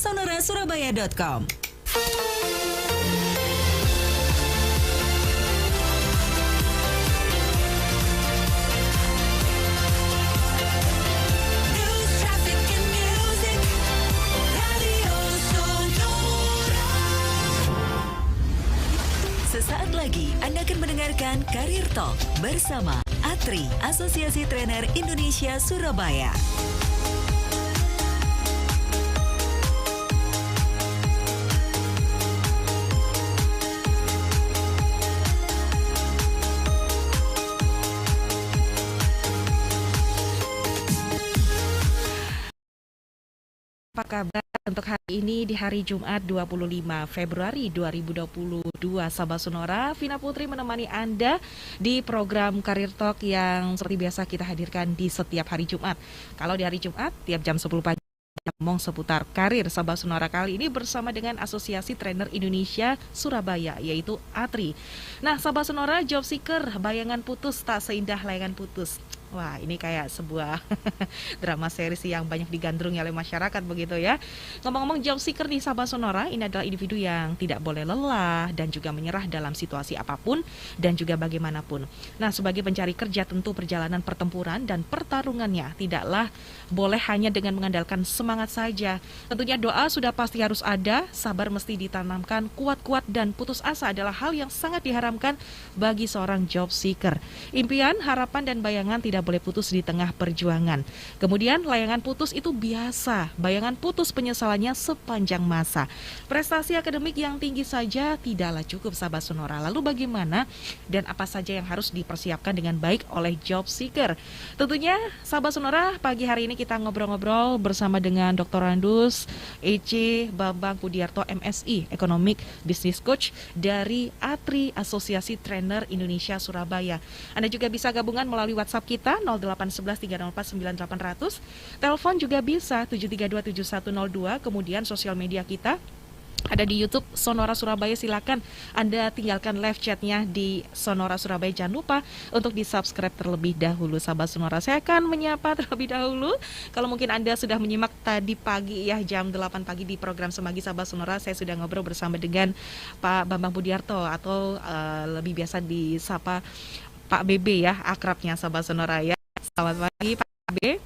sonorasurabaya.com. Sesaat lagi Anda akan mendengarkan Career Talk bersama ATRI, Asosiasi Trainer Indonesia Surabaya. Apa kabar untuk hari ini di hari Jumat 25 Februari 2022, Sahabat Sonora? Vina Putri menemani Anda di program Career Talk yang seperti biasa kita hadirkan di setiap hari Jumat. Kalau di hari Jumat, tiap jam 10 pagi ngomong seputar karir. Sahabat Sonora, kali ini bersama dengan Asosiasi Trainer Indonesia Surabaya, yaitu ATRI. Nah, Sahabat Sonora, job seeker, bayangan putus tak seindah layangan putus. Wah, ini kayak sebuah drama series yang banyak digandrungi oleh masyarakat begitu ya. Ngomong-ngomong job seeker nih Sahabat Sonora, ini adalah individu yang tidak boleh lelah dan juga menyerah dalam situasi apapun dan juga bagaimanapun. Nah, sebagai pencari kerja tentu perjalanan pertempuran dan pertarungannya tidaklah boleh hanya dengan mengandalkan semangat saja. Tentunya doa sudah pasti harus ada, sabar mesti ditanamkan, kuat-kuat dan putus asa adalah hal yang sangat diharamkan bagi seorang job seeker. Impian, harapan dan bayangan tidak boleh putus di tengah perjuangan. Kemudian layangan putus itu biasa, bayangan putus penyesalannya sepanjang masa. Prestasi akademik yang tinggi saja tidaklah cukup Sahabat Sonora. Lalu bagaimana dan apa saja yang harus dipersiapkan dengan baik oleh job seeker? Tentunya Sahabat Sonora, pagi hari ini kita ngobrol-ngobrol bersama dengan Dr. Randus EC Bambang Pudiarto MSI, Economic Business Coach dari ATRI, Asosiasi Trainer Indonesia Surabaya. Anda juga bisa gabungan melalui WhatsApp kita 0811 304 9800. Telepon juga bisa 7327102. Kemudian sosial media kita ada di YouTube Sonora Surabaya, silakan Anda tinggalkan live chatnya di Sonora Surabaya. Jangan lupa untuk di-subscribe terlebih dahulu Sahabat Sonora. Saya akan menyapa terlebih dahulu. Kalau mungkin Anda sudah menyimak tadi pagi ya, jam 8 pagi di program Semagi Sahabat Sonora, saya sudah ngobrol bersama dengan Pak Bambang Pudiarto atau lebih biasa disapa Pak BB ya, akrabnya Sahabat Sonora ya. Selamat pagi Pak BB.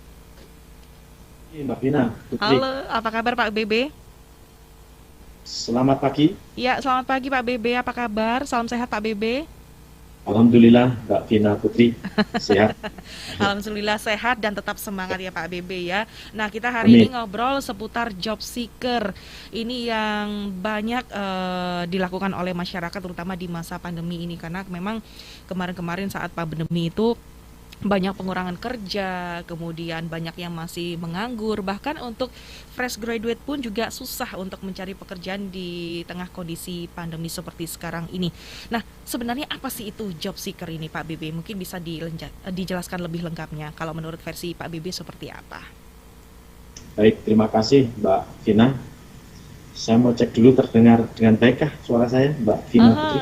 Mbak Vina Putri. Halo, apa kabar Pak BB? Selamat pagi. Ya, selamat pagi Pak BB, apa kabar? Salam sehat Pak BB. Alhamdulillah Mbak Vina Putri, sehat. Alhamdulillah sehat dan tetap semangat ya Pak BB ya. Nah, kita hari ini ngobrol seputar job seeker. Ini yang banyak dilakukan oleh masyarakat terutama di masa pandemi ini, karena memang kemarin-kemarin saat pandemi itu banyak pengurangan kerja, kemudian banyak yang masih menganggur, bahkan untuk fresh graduate pun juga susah untuk mencari pekerjaan di tengah kondisi pandemi seperti sekarang ini. Nah, sebenarnya apa sih itu job seeker ini Pak BB? Mungkin bisa dijelaskan lebih lengkapnya, kalau menurut versi Pak BB seperti apa? Baik, terima kasih Mbak Vina. Saya mau cek dulu terdengar dengan baikkah suara saya Mbak Vina Putri?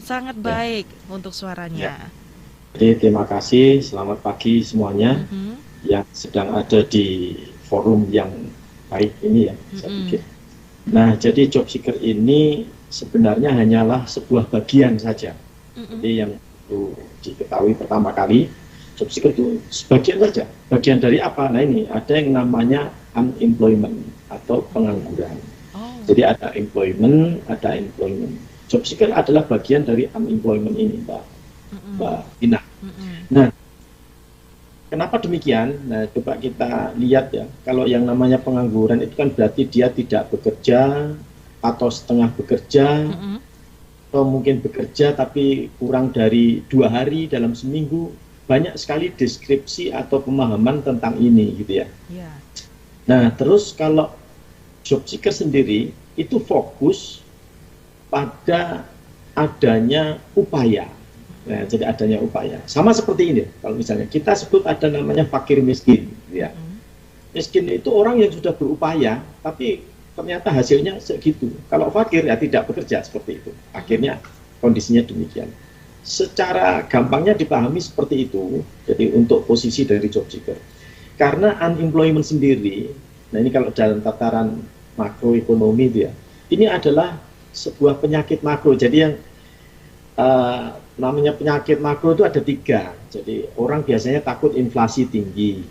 Sangat baik untuk suaranya. Ya. Jadi terima kasih, selamat pagi semuanya yang sedang ada di forum yang baik ini ya, saya pikir. Nah, jadi job seeker ini sebenarnya hanyalah sebuah bagian saja. Jadi yang perlu diketahui pertama kali, job seeker itu sebagian saja. Bagian dari apa? Nah ini, ada yang namanya unemployment atau pengangguran. Jadi ada employment, ada employment. Job seeker adalah bagian dari unemployment ini, Mbak Ina. Nah, kenapa demikian? Nah, coba kita lihat ya. Kalau yang namanya pengangguran itu kan berarti dia tidak bekerja atau setengah bekerja, atau mungkin bekerja tapi kurang dari 2 hari dalam seminggu. Banyak sekali deskripsi atau pemahaman tentang ini gitu ya. Nah, terus kalau job seeker sendiri itu fokus pada adanya upaya. Nah, jadi adanya upaya. Sama seperti ini, kalau misalnya kita sebut ada namanya fakir miskin, ya. Miskin itu orang yang sudah berupaya, tapi ternyata hasilnya segitu. Kalau fakir ya tidak bekerja seperti itu. Akhirnya kondisinya demikian. Secara gampangnya dipahami seperti itu. Jadi untuk posisi dari job seeker. Karena unemployment sendiri, nah ini kalau dalam tataran makroekonomi itu ya. Ini adalah sebuah penyakit makro. Jadi yang namanya penyakit makro itu ada 3. Jadi orang biasanya takut inflasi tinggi.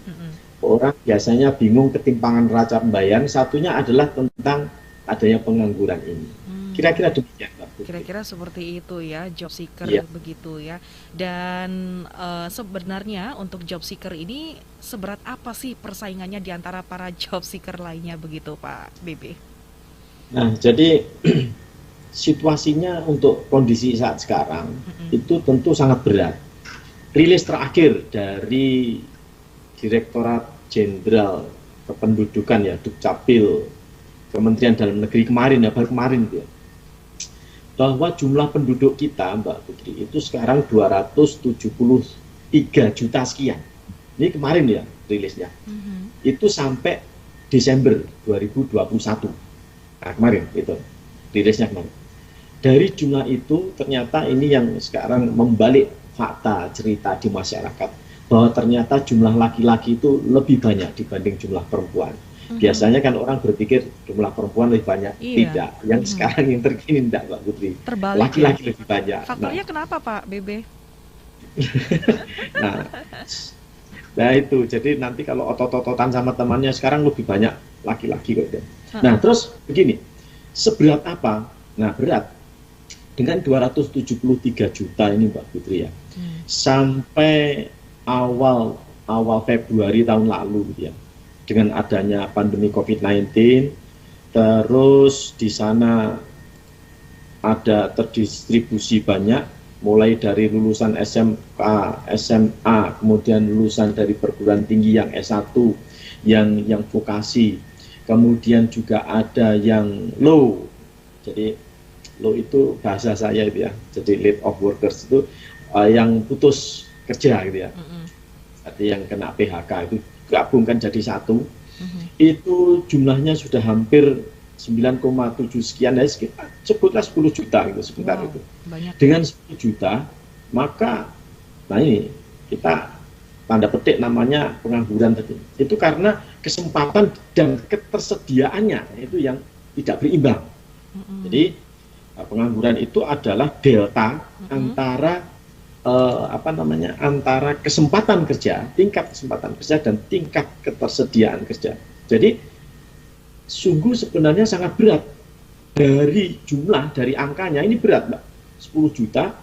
Orang biasanya bingung ketimpangan neraca pembayaran. Satunya adalah tentang adanya pengangguran ini. Kira-kira demikian, Mbak Putri. Kira-kira seperti itu ya, job seeker begitu ya. Dan sebenarnya untuk job seeker ini seberat apa sih persaingannya di antara para job seeker lainnya begitu, Pak Bebe? Nah, jadi situasinya untuk kondisi saat sekarang itu tentu sangat berat. Rilis terakhir dari Direktorat Jenderal Kependudukan ya, Dukcapil Kementerian Dalam Negeri kemarin ya, baru kemarin ya, bahwa jumlah penduduk kita, Mbak Putri, itu sekarang 273 juta sekian. Ini kemarin ya rilisnya. Itu sampai Desember 2021. Nah, kemarin itu rilisnya kemarin. Dari jumlah itu ternyata ini yang sekarang membalik fakta cerita di masyarakat, bahwa ternyata jumlah laki-laki itu lebih banyak dibanding jumlah perempuan. Biasanya kan orang berpikir jumlah perempuan lebih banyak. Tidak. Yang sekarang yang terkini tidak, Mbak Putri. Terbalik, laki-laki lebih banyak. Faktornya kenapa, Pak Bebe? Nah itu, jadi nanti kalau otot-ototan sama temannya sekarang lebih banyak laki-laki kok. Nah terus begini, seberat apa? Nah berat. Dengan 273 juta ini, Mbak Putri ya, sampai awal Februari tahun lalu ya, dengan adanya pandemi COVID-19, terus di sana ada terdistribusi banyak, mulai dari lulusan SMK, SMA, kemudian lulusan dari perguruan tinggi yang S1, yang vokasi, kemudian juga ada yang low, jadi low itu bahasa saya itu ya, jadi leave of workers itu yang putus kerja gitu ya, artinya yang kena PHK itu gabungkan jadi satu, itu jumlahnya sudah hampir 9,7 sekian ya, sebutlah 10 juta gitu sebentar itu. Banyak. Dengan 10 juta maka, nah ini kita tanda petik namanya pengangguran tadi. Itu karena kesempatan dan ketersediaannya itu yang tidak berimbang. Jadi pengangguran itu adalah delta antara antara kesempatan kerja, tingkat kesempatan kerja dan tingkat ketersediaan kerja. Jadi sungguh sebenarnya sangat berat dari jumlah, dari angkanya ini berat, Mbak. 10 juta,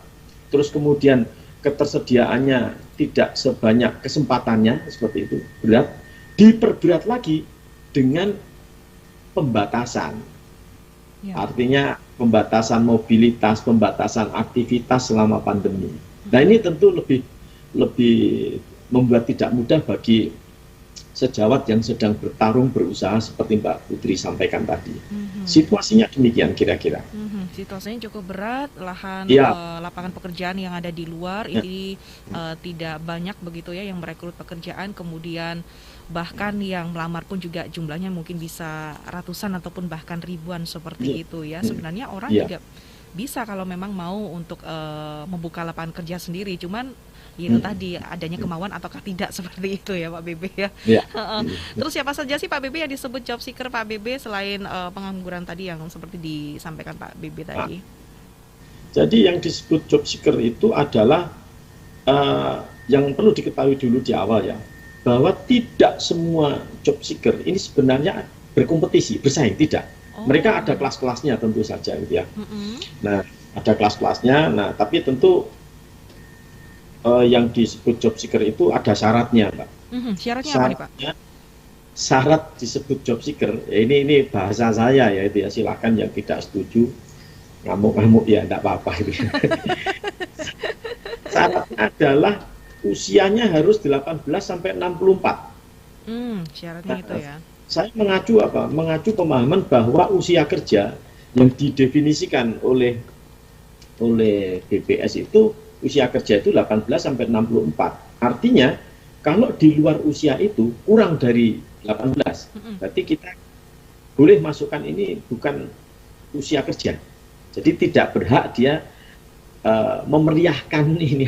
terus kemudian ketersediaannya tidak sebanyak kesempatannya, seperti itu, berat. Diperberat lagi dengan pembatasan. Artinya pembatasan mobilitas, pembatasan aktivitas selama pandemi. Nah ini tentu lebih membuat tidak mudah bagi sejawat yang sedang bertarung berusaha seperti Mbak Putri sampaikan tadi. Situasinya demikian kira-kira. Situasinya cukup berat, lapangan pekerjaan yang ada di luar ini tidak banyak begitu ya yang merekrut pekerjaan, kemudian bahkan yang melamar pun juga jumlahnya mungkin bisa ratusan ataupun bahkan ribuan seperti itu ya. Sebenarnya orang juga bisa kalau memang mau untuk membuka lapangan kerja sendiri, cuman itu tadi adanya kemauan ataukah tidak seperti itu ya Pak Bebe ya. Terus siapa saja sih Pak Bebe yang disebut job seeker Pak Bebe selain pengangguran tadi yang seperti disampaikan Pak Bebe tadi? Jadi yang disebut job seeker itu adalah yang perlu diketahui dulu di awal ya, bahwa tidak semua job seeker ini sebenarnya berkompetisi, bersaing, tidak. Mereka ada kelas-kelasnya tentu saja gitu ya. Nah, ada kelas-kelasnya. Nah, tapi tentu yang disebut job seeker itu ada syaratnya, Mbak. Syaratnya apa nih, Pak? Syarat disebut job seeker, ya ini bahasa saya ya itu ya, silakan yang tidak setuju ngamuk-ngamuk ya enggak apa-apa itu. Syaratnya adalah usianya harus 18 sampai 64. Syaratnya itu ya. Saya mengacu pemahaman bahwa usia kerja yang didefinisikan oleh BPS itu usia kerja itu 18 sampai 64. Artinya kalau di luar usia itu kurang dari 18, berarti kita boleh masukkan ini bukan usia kerja. Jadi tidak berhak dia memeriahkan ini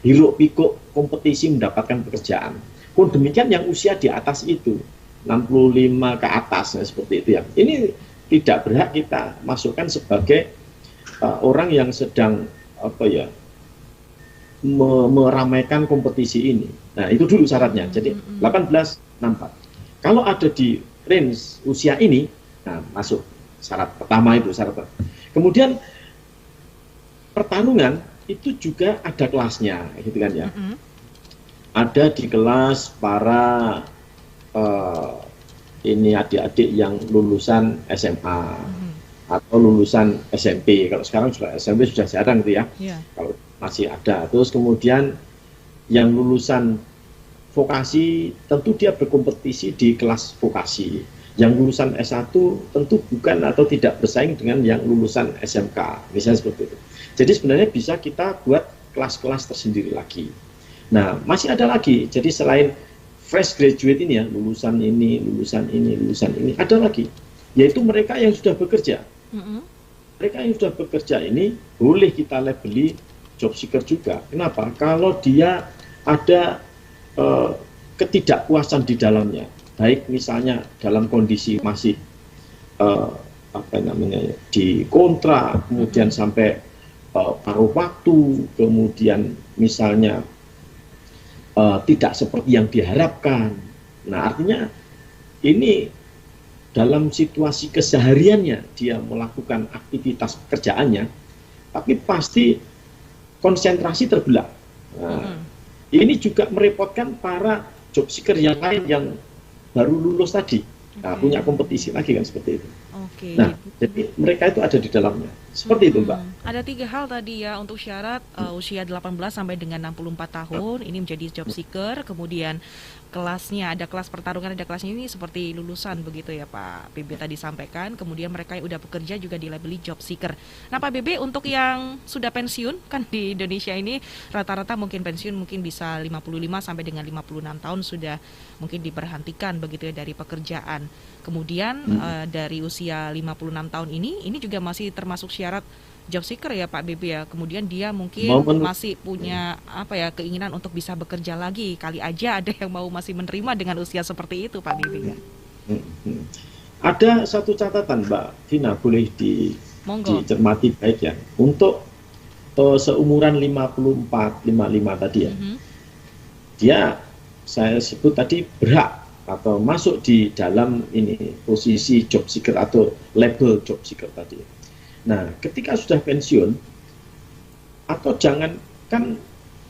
hiruk pikuk kompetisi mendapatkan pekerjaan. Pun demikian yang usia di atas itu 65 ke atas, nah, seperti itu ya. Ini tidak berhak kita masukkan sebagai orang yang sedang meramaikan kompetisi ini. Nah, itu dulu syaratnya. Jadi 18-64. Kalau ada di range usia ini, nah masuk syarat pertama itu syarat. Kemudian pertarungan itu juga ada kelasnya, gitu kan ya. Ada di kelas para ini adik-adik yang lulusan SMA atau lulusan SMP. Kalau sekarang sudah SMP sudah jarang gitu ya. Kalau masih ada. Terus kemudian yang lulusan vokasi tentu dia berkompetisi di kelas vokasi. Yang lulusan S1 tentu bukan atau tidak bersaing dengan yang lulusan SMK, misalnya seperti itu. Jadi sebenarnya bisa kita buat kelas-kelas tersendiri lagi. Nah, masih ada lagi. Jadi selain fresh graduate ini ya, lulusan ini, ada lagi. Yaitu mereka yang sudah bekerja. Mereka yang sudah bekerja ini boleh kita labeli job seeker juga. Kenapa? Kalau dia ada ketidakpuasan di dalamnya, baik misalnya dalam kondisi masih di kontrak, kemudian sampai paruh waktu, kemudian misalnya tidak seperti yang diharapkan. Nah, artinya ini dalam situasi kesehariannya dia melakukan aktivitas pekerjaannya, tapi pasti konsentrasi terbelah. Nah, ini juga merepotkan para job seeker yang lain yang baru lulus tadi. Nah, punya kompetisi lagi kan seperti itu. Nah, jadi mereka itu ada di dalamnya. Seperti itu, Mbak. Ada 3 hal tadi ya untuk syarat usia 18 sampai dengan 64 tahun ini menjadi job seeker, kemudian kelasnya, ada kelas pertarungan, ada kelasnya ini seperti lulusan begitu ya Pak BB tadi sampaikan. Kemudian mereka yang udah bekerja juga dilabeli job seeker. Nah Pak BB, untuk yang sudah pensiun, kan di Indonesia ini rata-rata mungkin pensiun mungkin bisa 55 sampai dengan 56 tahun sudah mungkin diberhentikan begitu ya dari pekerjaan. Kemudian dari usia 56 tahun ini juga masih termasuk syarat job seeker ya Pak BB ya. Kemudian dia mungkin masih punya keinginan untuk bisa bekerja lagi. Kali aja ada yang mau masih menerima dengan usia seperti itu Pak BB ya. Ada satu catatan Mbak Vina, boleh dicermati baik ya. Untuk seumuran 54, 55 tadi ya. Dia saya sebut tadi berhak atau masuk di dalam ini posisi job seeker atau label job seeker tadi. Nah, ketika sudah pensiun, atau jangan kan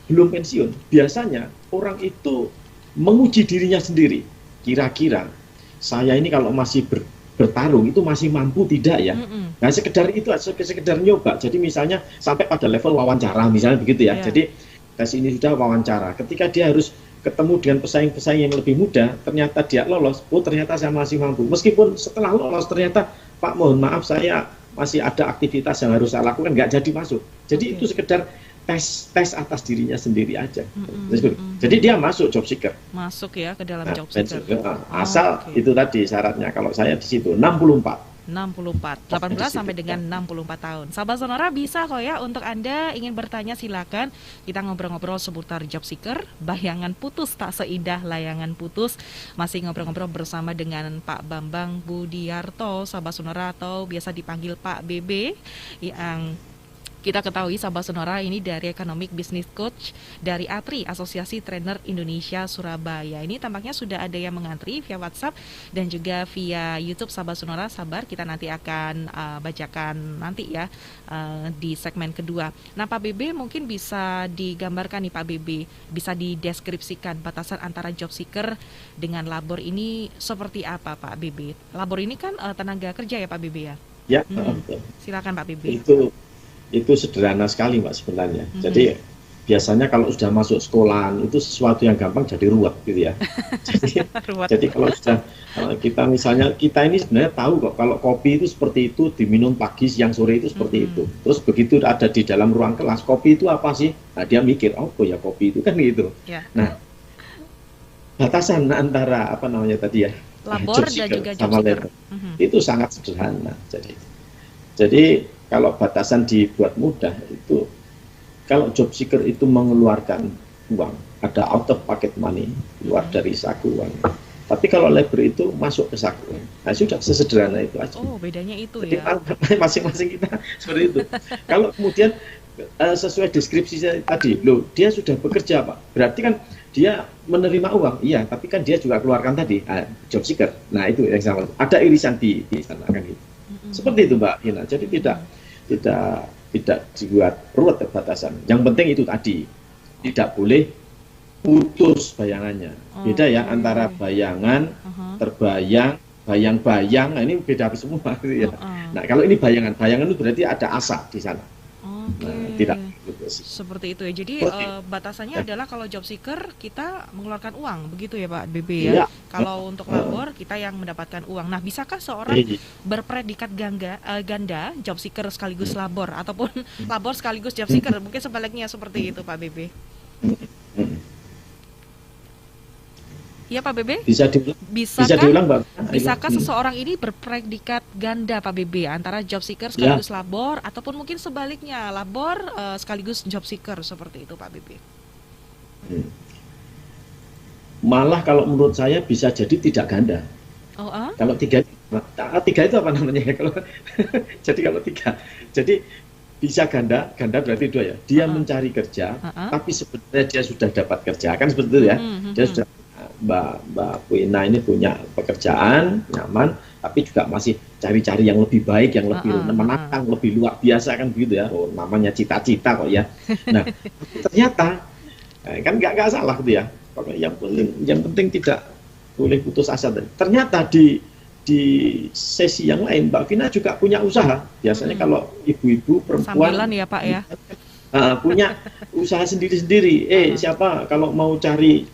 belum pensiun, biasanya orang itu menguji dirinya sendiri. Kira-kira saya ini kalau masih bertarung itu masih mampu tidak ya? Nah, sekedar itu, sekedar nyoba. Jadi misalnya sampai pada level wawancara, misalnya begitu ya. Jadi tes ini sudah wawancara. Ketika dia harus ketemu dengan pesaing-pesaing yang lebih muda, ternyata dia lolos. Oh, ternyata saya masih mampu. Meskipun setelah lolos ternyata, Pak mohon maaf saya masih ada aktivitas yang harus saya lakukan, nggak jadi masuk. Jadi itu sekedar tes atas dirinya sendiri aja. Jadi dia masuk job seeker. Masuk ya ke dalam job seeker. Asal itu tadi syaratnya. Kalau saya di situ 18 sampai dengan 64 tahun. Sahabat Sonora, bisa kok ya untuk Anda ingin bertanya silakan. Kita ngobrol-ngobrol seputar job seeker. Bayangan putus tak seindah layangan putus. Masih ngobrol-ngobrol bersama dengan Pak Bambang Budiarto, sahabat Sonora, atau biasa dipanggil Pak BB, yang kita ketahui sahabat Sonora ini dari Economic Business Coach dari ATRI, Asosiasi Trainer Indonesia Surabaya. Ini tampaknya sudah ada yang mengantri via WhatsApp dan juga via YouTube sahabat Sonora. Sabar, kita nanti akan bacakan nanti ya di segmen kedua. Nah Pak BB, mungkin bisa digambarkan nih Pak BB, bisa dideskripsikan batasan antara job seeker dengan labor ini seperti apa Pak BB? Labor ini kan tenaga kerja ya Pak BB ya? Ya, silakan Pak BB. Itu sederhana sekali Mbak sebenarnya. Jadi biasanya kalau sudah masuk sekolahan itu sesuatu yang gampang jadi ruwet gitu ya. Jadi kalau sudah kita misalnya, kita ini sebenarnya tahu kok kalau kopi itu seperti itu, diminum pagi, siang, sore itu seperti itu. Terus begitu ada di dalam ruang kelas, kopi itu apa sih? Nah dia mikir, oh ya kopi itu kan gitu. Nah batasan antara tadi ya, labor dan juga job seeker itu sangat sederhana. Jadi kalau batasan dibuat mudah itu, kalau job seeker itu mengeluarkan uang, ada out of pocket money, keluar dari saku uang, Tapi kalau labor itu masuk ke saku. Nah, sudah sesederhana itu aja. Oh, bedanya itu Jadi ya. masing-masing kita seperti itu. Kalau kemudian sesuai deskripsi tadi, loh dia sudah bekerja Pak, berarti kan dia menerima uang, iya, tapi kan dia juga keluarkan tadi job seeker. Nah itu yang sama, ada irisan di sana kan gitu. Seperti itu Mbak Hina. Jadi tidak dibuat ruwet batasan. Yang penting itu tadi, tidak boleh putus bayangannya. Beda ya antara bayangan, terbayang, bayang-bayang. Nah, ini beda semua gitu ya. Nah kalau ini bayangan itu berarti ada asa di sana. Nah, tidak seperti itu ya. Jadi batasannya adalah kalau job seeker kita mengeluarkan uang, begitu ya Pak BB ya. Kalau untuk labor kita yang mendapatkan uang. Nah, bisakah seorang berpredikat ganda job seeker sekaligus labor ataupun labor sekaligus job seeker? Mungkin sebaliknya seperti itu Pak BB. Ya Pak BB? Bisa diulang Mbak. Bisakah seseorang ini berpredikat ganda Pak BB antara job seeker sekaligus labor ataupun mungkin sebaliknya labor sekaligus job seeker seperti itu Pak BB? Malah kalau menurut saya bisa jadi tidak ganda. Kalau tiga itu apa namanya? Kalau jadi kalau tiga, jadi bisa ganda berarti dua ya. Dia mencari kerja, tapi sebenarnya dia sudah dapat kerja kan seperti itu ya. Dia sudah Mbak Wina ini punya pekerjaan nyaman, tapi juga masih cari-cari yang lebih baik, yang lebih menantang, lebih luar biasa kan begitu ya. Oh, namanya cita-cita kok ya. Nah, ternyata kan nggak salah gitu ya. Yang penting tidak boleh putus asa. Ternyata di sesi yang lain Mbak Vina juga punya usaha. Biasanya kalau ibu-ibu perempuan sambilan ya Pak ya. Punya usaha sendiri-sendiri. Siapa kalau mau cari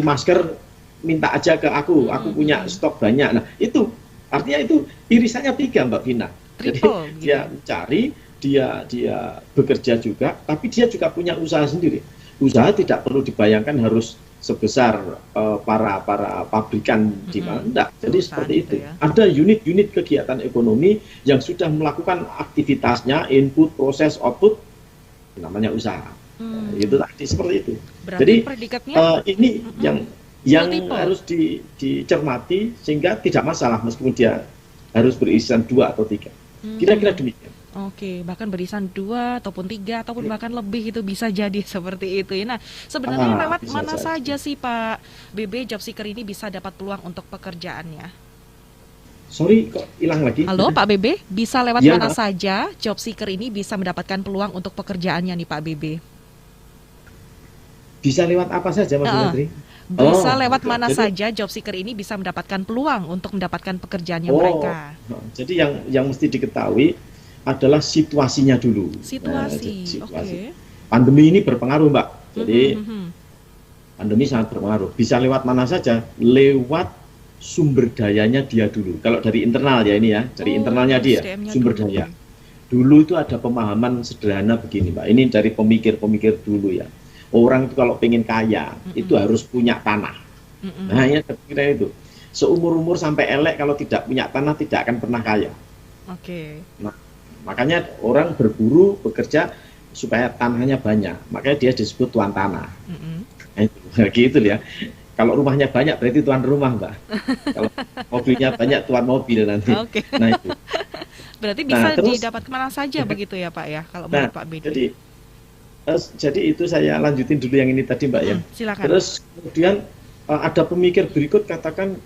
masker minta aja ke aku punya stok banyak. Nah itu artinya itu irisannya tiga Mbak Vina. Jadi dia mencari, dia bekerja juga, tapi dia juga punya usaha sendiri. Usaha tidak perlu dibayangkan harus sebesar para pabrikan di mana. Enggak. Jadi seperti itu. Ya. Ada unit-unit kegiatan ekonomi yang sudah melakukan aktivitasnya, input, proses, output, namanya usaha. Itu tadi seperti itu. Berarti jadi ini yang harus dicermati sehingga tidak masalah meskipun dia harus beririsan 2 atau 3. Kira-kira demikian. Oke, bahkan berisan 2 ataupun 3 ataupun bahkan lebih itu bisa jadi seperti itu ya. Nah, sebenarnya lewat mana saja sih Pak BB job seeker ini bisa dapat peluang untuk pekerjaannya? Sorry, kok hilang lagi? Halo Pak BB, bisa lewat mana saja job seeker ini bisa mendapatkan peluang untuk pekerjaannya nih Pak BB? Bisa lewat apa saja Mas Menteri? Bisa lewat mana saja job seeker ini bisa mendapatkan peluang untuk mendapatkan pekerjaannya mereka? Jadi yang mesti diketahui adalah situasinya dulu. Situasi. Pandemi ini berpengaruh Mbak. Jadi pandemi sangat berpengaruh. Bisa lewat mana saja? Lewat sumber dayanya dia dulu. Kalau dari internal ya ini ya, dari internalnya dia, sumber daya. Dulu itu ada pemahaman sederhana begini Mbak. Ini dari pemikir-pemikir dulu ya. Orang itu kalau pengen kaya, itu harus punya tanah. Nah ya kira itu. Seumur-umur sampai elek kalau tidak punya tanah tidak akan pernah kaya. Nah, makanya orang berburu, bekerja supaya tanahnya banyak. Makanya dia disebut tuan tanah. Nah, gitu ya. Kalau rumahnya banyak berarti tuan rumah Mbak. Kalau mobilnya banyak tuan mobil nanti. Nah itu. Berarti bisa didapat kemana saja begitu ya Pak ya, kalau menurut Pak BD. Jadi itu saya lanjutin dulu yang ini tadi Mbak ya. Silakan. Terus kemudian ada pemikir berikut katakan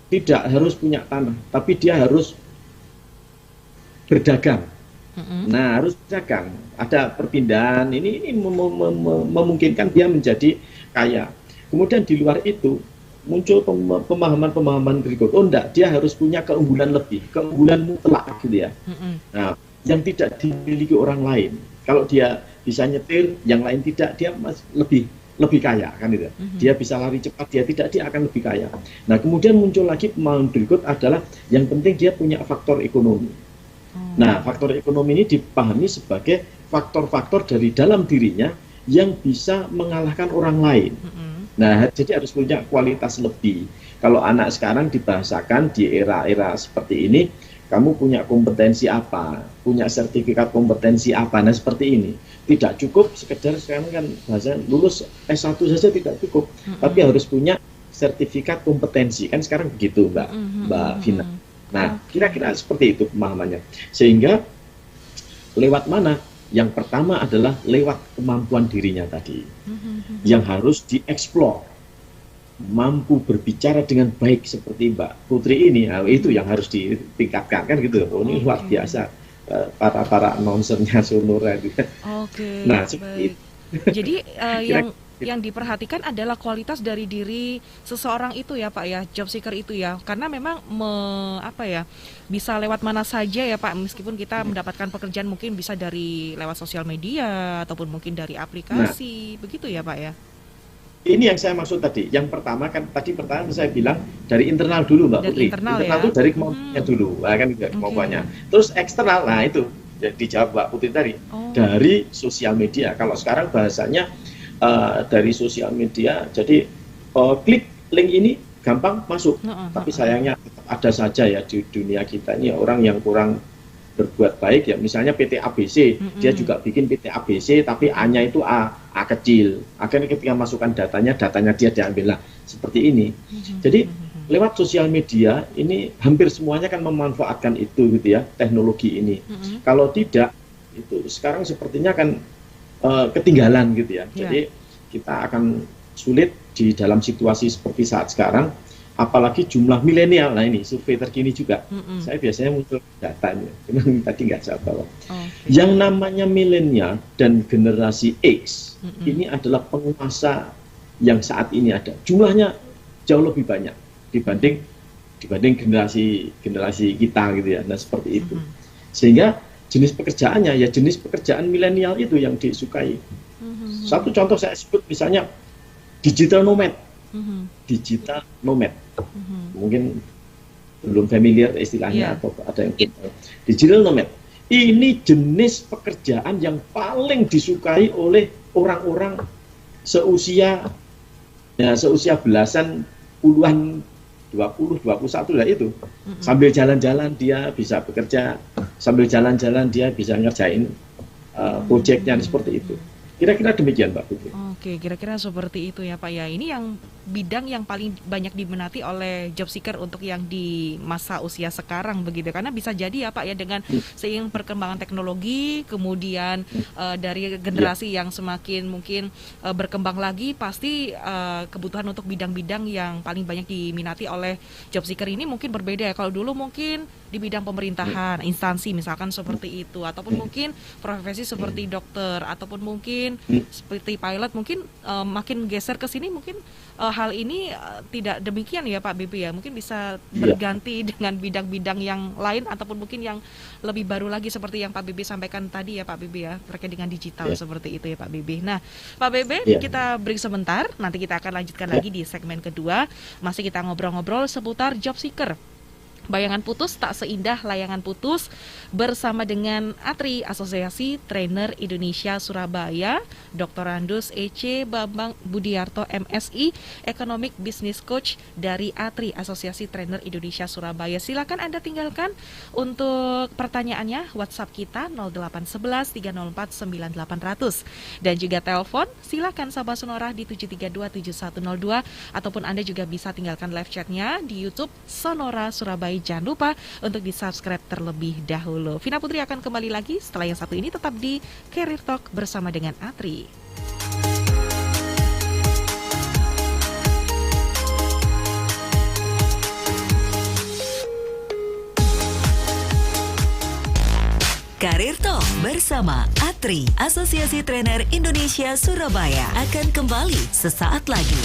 tidak harus punya tanah, tapi dia harus berdagang. Nah harus berdagang. Ada perpindahan ini memungkinkan dia menjadi kaya. Kemudian di luar itu muncul pemahaman-pemahaman berikut. Oh enggak, dia harus punya keunggulan lebih, keunggulan mutlak gitu ya. Nah yang tidak dimiliki orang lain. Kalau dia bisa nyetir, yang lain tidak, dia lebih kaya kan itu. Dia bisa lari cepat, dia tidak, dia akan lebih kaya. Nah kemudian muncul lagi pemahaman berikut adalah yang penting dia punya faktor ekonomi. Nah faktor ekonomi ini dipahami sebagai faktor-faktor dari dalam dirinya yang bisa mengalahkan orang lain. Nah jadi harus punya kualitas lebih. Kalau anak sekarang dibahasakan di era-era seperti ini, kamu punya kompetensi apa, punya sertifikat kompetensi apa, nah seperti ini. Tidak cukup sekedar sekarang kan bahasa lulus S1 saja tidak cukup, tapi harus punya sertifikat kompetensi. Kan sekarang begitu, Mbak Vina. Nah, kira-kira seperti itu pemahamannya. Sehingga lewat mana? Yang pertama adalah lewat kemampuan dirinya tadi, yang harus dieksplor, mampu berbicara dengan baik seperti Mbak Putri ini. Nah, itu yang harus ditingkatkan kan gitu. Oh, ini luar biasa para announcernya Sonora itu. Oke. Nah, seperti itu. Jadi yang diperhatikan adalah kualitas dari diri seseorang itu ya Pak ya, job seeker itu ya, karena memang bisa lewat mana saja ya Pak, meskipun kita mendapatkan pekerjaan mungkin bisa dari lewat sosial media ataupun mungkin dari aplikasi, begitu ya Pak ya. Ini yang saya maksud tadi. Yang pertama saya bilang dari internal dulu Mbak Putri. Internal ya? Itu dari kemampuannya dulu, kan kemampuannya. Terus eksternal, nah itu dijawab Mbak Putri tadi. Dari sosial media. Kalau sekarang bahasanya dari sosial media, jadi klik link ini gampang masuk, tapi sayangnya tetap ada saja ya di dunia kita ini orang yang kurang berbuat baik ya, misalnya PT ABC, dia juga bikin PT ABC tapi A-nya itu A kecil, akhirnya ketika masukkan datanya dia diambil lah, seperti ini. Jadi lewat sosial media ini hampir semuanya kan memanfaatkan itu gitu ya, teknologi ini. Kalau tidak, itu sekarang sepertinya kan ketinggalan gitu ya. Jadi kita akan sulit di dalam situasi seperti saat sekarang, apalagi jumlah milenial. Nah ini survei terkini juga. Saya biasanya muncul datanya, cuman tadi nggak saya bawa. Yang namanya milenial dan generasi X ini adalah penguasa yang saat ini ada. Jumlahnya jauh lebih banyak dibanding generasi kita gitu ya. Nah seperti itu. Sehingga jenis pekerjaannya ya jenis pekerjaan milenial itu yang disukai. Satu contoh saya sebut misalnya digital nomad. Digital nomad. Mungkin belum familiar istilahnya atau ada yang digital nomad. Ini jenis pekerjaan yang paling disukai oleh orang-orang seusia belasan puluhan 20, 21 lah itu. Sambil jalan-jalan dia bisa bekerja, sambil jalan-jalan dia bisa ngerjain proyeknya seperti itu. Kira-kira demikian Mbak Putri. Oke, kira-kira seperti itu ya Pak ya. Ini yang bidang yang paling banyak diminati oleh job seeker untuk yang di masa usia sekarang begitu. Karena bisa jadi ya Pak ya dengan seiring perkembangan teknologi, kemudian dari generasi yang semakin mungkin berkembang lagi, pasti kebutuhan untuk bidang-bidang yang paling banyak diminati oleh job seeker ini mungkin berbeda ya. Kalau dulu mungkin di bidang pemerintahan, instansi misalkan seperti itu, ataupun mungkin profesi seperti dokter, ataupun mungkin seperti pilot, mungkin makin geser ke sini mungkin hal ini tidak demikian ya Pak Bibi ya, mungkin bisa berganti dengan bidang-bidang yang lain ataupun mungkin yang lebih baru lagi seperti yang Pak Bibi sampaikan tadi ya Pak Bibi ya, terkait dengan digital seperti itu ya Pak Bibi. Nah Pak Bibi kita break sebentar, nanti kita akan lanjutkan lagi di segmen kedua, masih kita ngobrol-ngobrol seputar job seeker. Bayangan putus tak seindah layangan putus, bersama dengan ATRI, Asosiasi Trainer Indonesia Surabaya, Dr. Randus EC Bambang Budiarto MSI, Economic Business Coach dari ATRI, Asosiasi Trainer Indonesia Surabaya. Silakan Anda tinggalkan untuk pertanyaannya WhatsApp kita 0811 304 9800 dan juga telepon silakan Sabah Sonora di 7327102 ataupun Anda juga bisa tinggalkan live chatnya di YouTube Sonora Surabaya. Jangan lupa untuk di-subscribe terlebih dahulu. Vina Putri akan kembali lagi setelah yang satu ini, tetap di Career Talk bersama dengan ATRI. Career Talk bersama ATRI, Asosiasi Trainer Indonesia Surabaya, akan kembali sesaat lagi.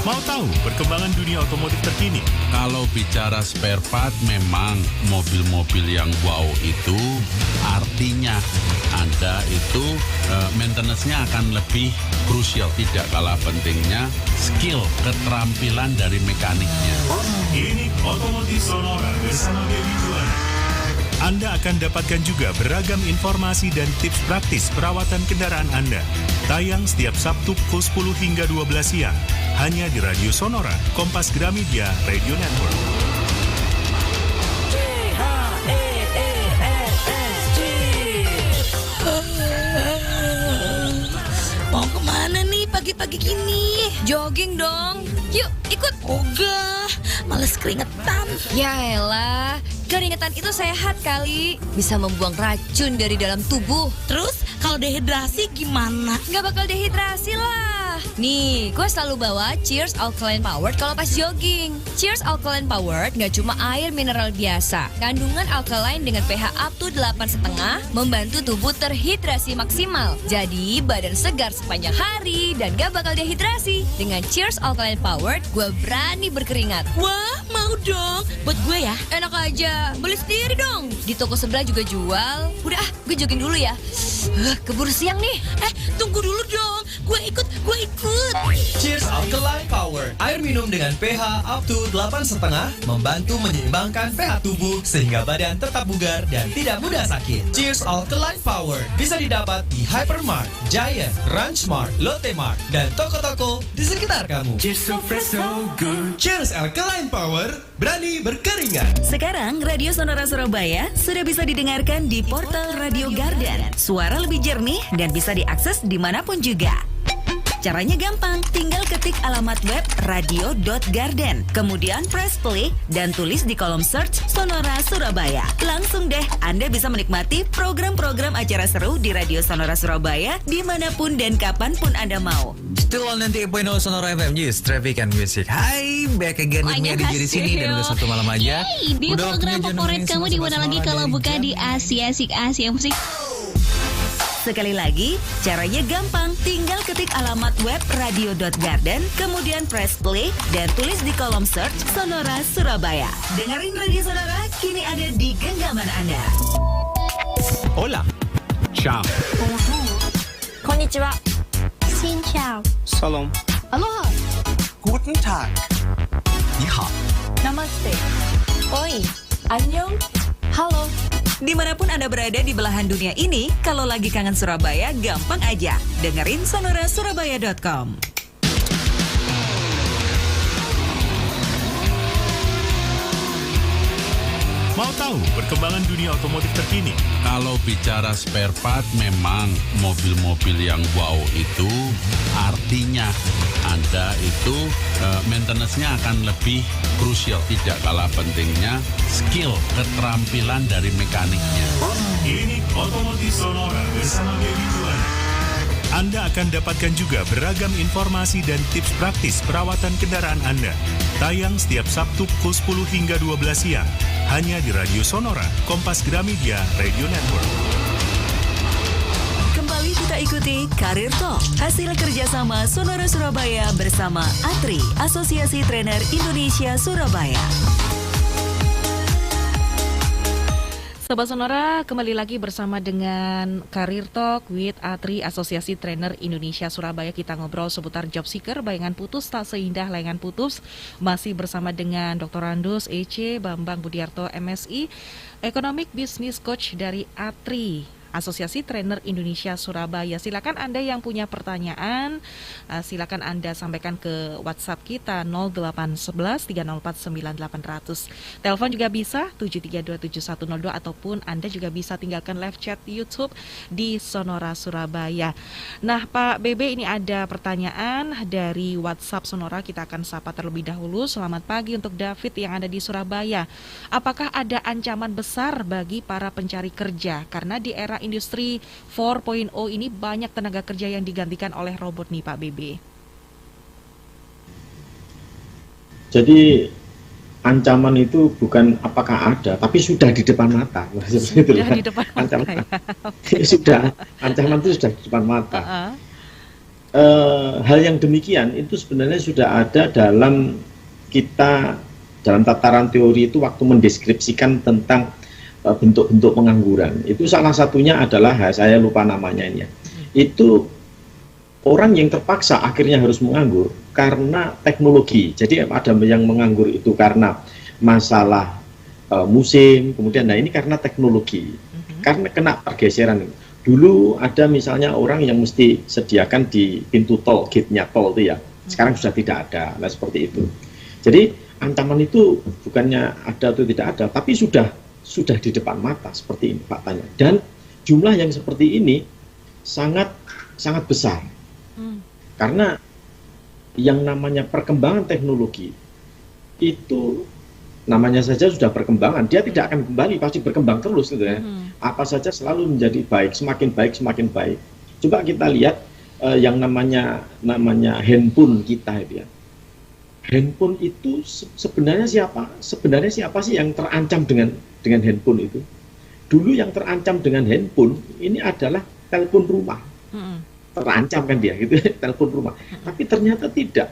Mau tahu perkembangan dunia otomotif terkini? Kalau bicara spare part, memang mobil-mobil yang wow itu artinya Anda itu maintenance-nya akan lebih krusial. Tidak kalah pentingnya skill, keterampilan dari mekaniknya. Ini Otomotif Sonora bersama Dewi Juwana. Anda akan dapatkan juga beragam informasi dan tips praktis perawatan kendaraan Anda. Tayang setiap Sabtu pukul 10 hingga 12 siang. Hanya di Radio Sonora, Kompas Gramedia Radio Network. pagi-pagi gini? Jogging dong. Yuk, ikut. Ogah, males keringetan. Ya elah, keringetan itu sehat kali. Bisa membuang racun dari dalam tubuh. Terus kalau dehidrasi gimana? Nggak bakal dehidrasi lah. Nih, gue selalu bawa Cheers Alkaline Powered kalau pas jogging. Cheers Alkaline Powered nggak cuma air mineral biasa. Kandungan alkaline dengan pH up to 8,5 membantu tubuh terhidrasi maksimal. Jadi badan segar sepanjang hari dan gak bakal dehidrasi. Dengan Cheers Alkaline Powered, gue berani berkeringat. Wah, mau dong. Buat gue ya. Enak aja, beli sendiri dong. Di toko sebelah juga jual. Udah gue jogging dulu ya. Keburu siang nih. Tunggu dulu dong. Gue ikut. Cheers Alkaline Power. Air minum dengan pH up to 8,5 membantu menyeimbangkan pH tubuh sehingga badan tetap bugar dan tidak mudah sakit. Cheers Alkaline Power bisa didapat di Hypermart, Giant, Ranchmart, Lotte Mart, dan toko-toko di sekitar kamu. Cheers Alkaline Power, berani berkeringat. Sekarang Radio Sonora Surabaya sudah bisa didengarkan di portal Radio Garden. Suara lebih jernih dan bisa diakses dimanapun juga. Caranya gampang, tinggal ketik alamat web radio.garden, kemudian press play dan tulis di kolom search Sonora Surabaya. Langsung deh, Anda bisa menikmati program-program acara seru di Radio Sonora Surabaya dimanapun dan kapanpun Anda mau. Still on 98.0 Sonora FM News, Traffic and Music. Hai, back again with me di sini dan udah satu malam aja. Di program favorit kamu di mana lagi kalau buka di Asia Musik. Sekali lagi, caranya gampang. Tinggal ketik alamat web radio.garden, kemudian press play dan tulis di kolom search Sonora Surabaya. Dengerin Radio Sonora kini ada di genggaman Anda. Hola. Ciao. Konnichiwa. Xin chào. Salam. Aloha. Guten Tag. Ni hao. Namaste. Oi. Annyeong. Halo. Dimanapun Anda berada di belahan dunia ini, kalau lagi kangen Surabaya, gampang aja. Dengerin sonorasurabaya.com. Mau tahu perkembangan dunia otomotif terkini? Kalau bicara spare part, memang mobil-mobil yang wow itu artinya Anda itu maintenance-nya akan lebih krusial. Tidak kalah pentingnya skill, keterampilan dari mekaniknya. Klinik Otomotif Sonora bersama Dewi Juwana. Anda akan dapatkan juga beragam informasi dan tips praktis perawatan kendaraan Anda. Tayang setiap Sabtu pukul 10 hingga 12 siang. Hanya di Radio Sonora, Kompas Gramedia Radio Network. Kembali kita ikuti Karir Talk, hasil kerjasama Sonora Surabaya bersama ATRI, Asosiasi Trainer Indonesia Surabaya. Sobat Sonora, kembali lagi bersama dengan Karir Talk with ATRI, Asosiasi Trainer Indonesia Surabaya. Kita ngobrol seputar job seeker, bayangan putus tak seindah layangan putus. Masih bersama dengan Dr. Randus EC, Bambang Budiarto MSI, Economic Business Coach dari ATRI, Asosiasi Trainer Indonesia Surabaya. Silakan Anda yang punya pertanyaan, silakan Anda sampaikan ke WhatsApp kita 0811 304 9800. Telepon juga bisa 7327102 ataupun Anda juga bisa tinggalkan live chat di YouTube di Sonora Surabaya. Nah, Pak BB, ini ada pertanyaan dari WhatsApp Sonora, kita akan sapa terlebih dahulu. Selamat pagi untuk David yang ada di Surabaya. Apakah ada ancaman besar bagi para pencari kerja karena di era industri 4.0 ini banyak tenaga kerja yang digantikan oleh robot nih Pak BB? Jadi ancaman itu bukan apakah ada, tapi sudah di depan mata. Sudah di depan mata. Ancaman, ancaman itu sudah di depan mata. Hal yang demikian itu sebenarnya sudah ada dalam tataran teori itu waktu mendeskripsikan tentang bentuk-bentuk pengangguran. Itu salah satunya adalah, saya lupa namanya ini ya, itu orang yang terpaksa akhirnya harus menganggur karena teknologi. Jadi ada yang menganggur itu karena masalah musim, kemudian nah ini karena teknologi, karena kena pergeseran. Dulu ada misalnya orang yang mesti sediakan di pintu tol, gate-nya tol itu ya, sekarang sudah tidak ada, nah seperti itu. Jadi ancaman itu bukannya ada atau tidak ada, tapi sudah di depan mata seperti ini faktanya, dan jumlah yang seperti ini sangat besar. Karena yang namanya perkembangan teknologi itu namanya saja sudah perkembangan, dia tidak akan kembali, pasti berkembang terus gitu ya. Apa saja selalu menjadi baik, semakin baik, semakin baik. Coba kita lihat yang namanya handphone kita itu ya. Handphone itu sebenarnya siapa sih yang terancam dengan handphone itu? Dulu yang terancam dengan handphone ini adalah telepon rumah. Terancam kan dia gitu, telepon rumah. Tapi ternyata tidak.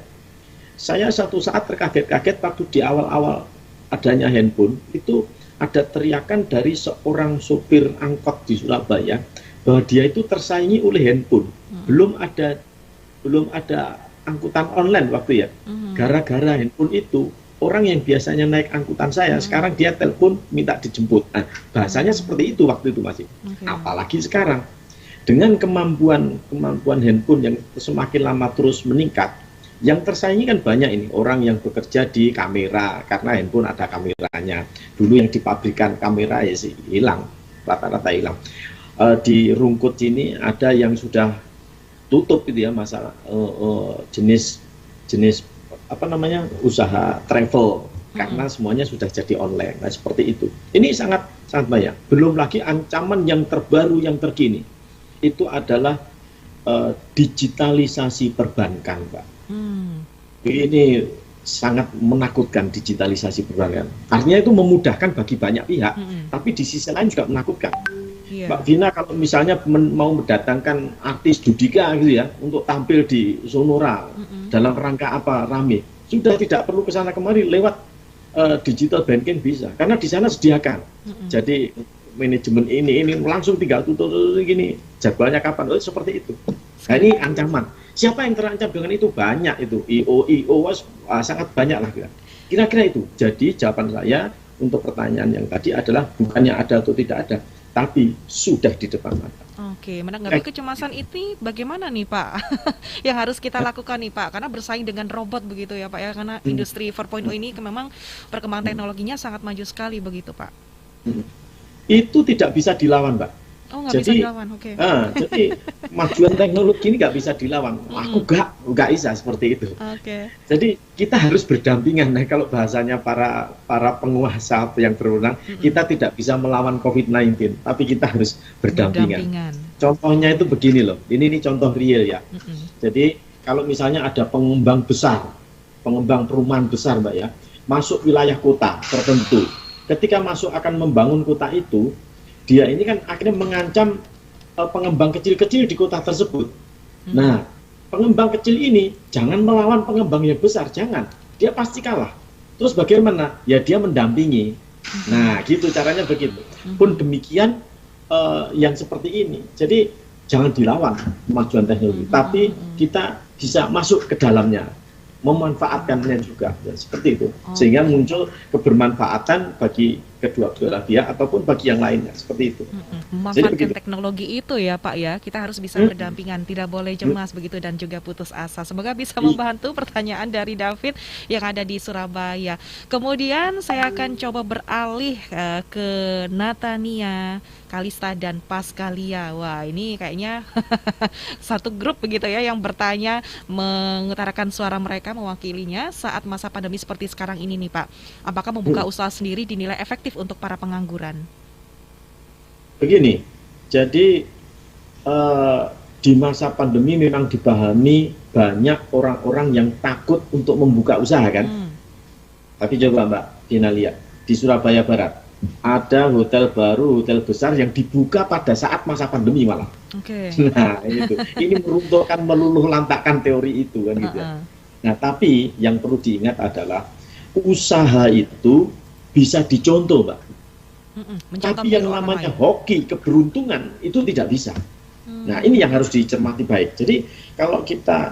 Saya satu saat terkaget-kaget waktu di awal-awal adanya handphone, itu ada teriakan dari seorang sopir angkot di Surabaya bahwa dia itu tersaingi oleh handphone. Belum ada angkutan online waktu ya. Gara-gara handphone itu, orang yang biasanya naik angkutan saya, sekarang dia telepon minta dijemput. Nah, bahasanya seperti itu waktu itu masih. Apalagi sekarang dengan kemampuan handphone yang semakin lama terus meningkat, yang tersaingi kan banyak ini orang yang bekerja di kamera, karena handphone ada kameranya. Dulu yang di pabrikan kamera ya sih hilang, rata-rata hilang. Di Rungkut ini ada yang sudah tutup gitu ya, masalah jenis apa namanya, usaha travel, karena semuanya sudah jadi online. Nah, seperti itu. Ini sangat banyak. Belum lagi ancaman yang terbaru yang terkini itu adalah digitalisasi perbankan, Pak. Ini sangat menakutkan, digitalisasi perbankan. Artinya itu memudahkan bagi banyak pihak, tapi di sisi lain juga menakutkan. Mbak Vina kalau misalnya mau mendatangkan artis Judika gitu ya untuk tampil di Sonora dalam rangka apa rame, sudah tidak perlu ke sana kemari, lewat digital banking bisa, karena di sana sediakan. Jadi manajemen ini langsung tinggal tutup gini, jadwalnya kapan, seperti itu. Nah, ini ancaman. Siapa yang terancam dengan itu? Banyak itu, IO sangat banyak lah kira-kira itu. Jadi jawaban saya untuk pertanyaan yang tadi adalah bukannya ada atau tidak ada, tapi sudah di depan mata. Oke, menanggapi kecemasan itu bagaimana nih Pak? Yang harus kita lakukan nih Pak, karena bersaing dengan robot begitu ya Pak ya, karena industri 4.0 ini memang perkembangan teknologinya sangat maju sekali begitu Pak. Itu tidak bisa dilawan, Mbak. Oh, nggak bisa dilawan, oke. Jadi kemajuan teknologi ini nggak bisa dilawan. Aku nggak bisa seperti itu. Jadi kita harus berdampingan. Nah, kalau bahasanya para penguasa yang berwenang, kita tidak bisa melawan COVID-19, tapi kita harus berdampingan. Contohnya itu begini loh. Ini contoh real ya. Jadi kalau misalnya ada pengembang perumahan besar, Mbak ya, masuk wilayah kota tertentu. Ketika masuk akan membangun kota itu, dia ini kan akhirnya mengancam pengembang kecil-kecil di kota tersebut. Nah, pengembang kecil ini jangan melawan pengembang yang besar, jangan. Dia pasti kalah. Terus bagaimana? Ya dia mendampingi. Nah, gitu caranya begitu. Pun demikian yang seperti ini. Jadi jangan dilawan kemajuan teknologi, tapi kita bisa masuk ke dalamnya, memanfaatkannya juga, ya, seperti itu, sehingga muncul kebermanfaatan bagi kedua belah pihak ataupun bagi yang lainnya, seperti itu. Memanfaatkan teknologi itu ya Pak ya, kita harus bisa berdampingan, tidak boleh cemas begitu dan juga putus asa. Semoga bisa membantu pertanyaan dari David yang ada di Surabaya. Kemudian saya akan coba beralih ke Natania, Kalista dan Paskalia. Wah, ini kayaknya satu grup begitu ya yang bertanya, mengutarakan suara mereka, mewakilinya saat masa pandemi seperti sekarang ini nih Pak. Apakah membuka usaha sendiri dinilai efektif untuk para pengangguran? Begini, jadi di masa pandemi memang dipahami banyak orang-orang yang takut untuk membuka usaha kan. Tapi coba Mbak Dina lihat, di Surabaya Barat ada hotel baru, hotel besar yang dibuka pada saat masa pandemi malah. Nah itu, ini meruntuhkan, meluluh lantakkan teori itu kan gitu. Nah tapi yang perlu diingat adalah usaha itu bisa dicontoh Mbak. Tapi yang namanya hoki, keberuntungan itu tidak bisa. Nah ini yang harus dicermati baik. Jadi kalau kita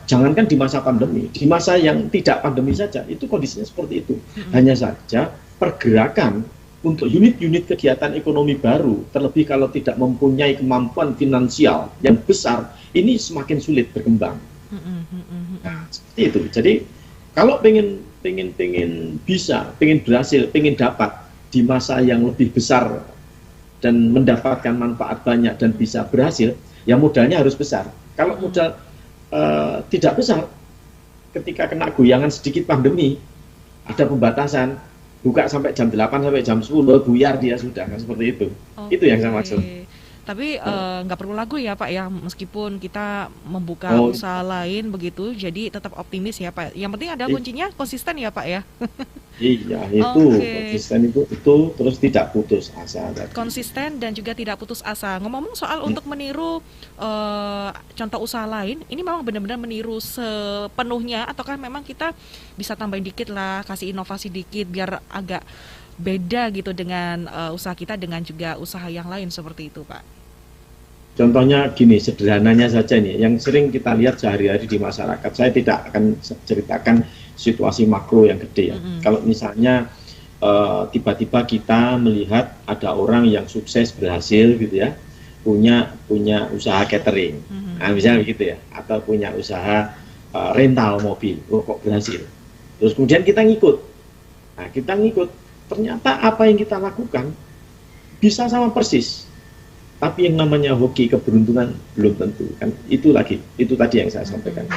jangankan di masa pandemi, di masa yang tidak pandemi saja itu kondisinya seperti itu. Hanya saja pergerakan untuk unit-unit kegiatan ekonomi baru, terlebih kalau tidak mempunyai kemampuan finansial yang besar, ini semakin sulit berkembang. Nah, seperti itu. Jadi kalau pengen berhasil, pengen dapat di masa yang lebih besar dan mendapatkan manfaat banyak dan bisa berhasil, ya modalnya harus besar. Kalau modal tidak besar. Ketika kena goyangan sedikit pandemi, ada pembatasan, buka sampai jam 8 sampai jam 10, buyar dia sudah, kan seperti itu. Itu yang saya maksud. Tapi nggak perlu lagu ya Pak ya, meskipun kita membuka usaha lain begitu, jadi tetap optimis ya Pak. Yang penting ada kuncinya konsisten ya Pak ya. Iya, itu konsisten itu terus tidak putus asa. Konsisten dan juga tidak putus asa. Ngomong-ngomong soal untuk meniru contoh usaha lain, ini memang benar-benar meniru sepenuhnya, ataukah memang kita bisa tambahin dikit lah, kasih inovasi dikit biar agak beda gitu dengan usaha kita dengan juga usaha yang lain seperti itu Pak? Contohnya gini, sederhananya saja nih, yang sering kita lihat sehari-hari di masyarakat. Saya tidak akan ceritakan situasi makro yang gede ya. Kalau misalnya tiba-tiba kita melihat ada orang yang sukses berhasil gitu ya, punya usaha catering, nah, misalnya begitu ya, atau punya usaha rental mobil, kok berhasil. Terus kemudian kita ngikut. Nah, kita ngikut. Ternyata apa yang kita lakukan bisa sama persis, tapi yang namanya hoki keberuntungan belum tentu kan. Itu tadi yang saya sampaikan.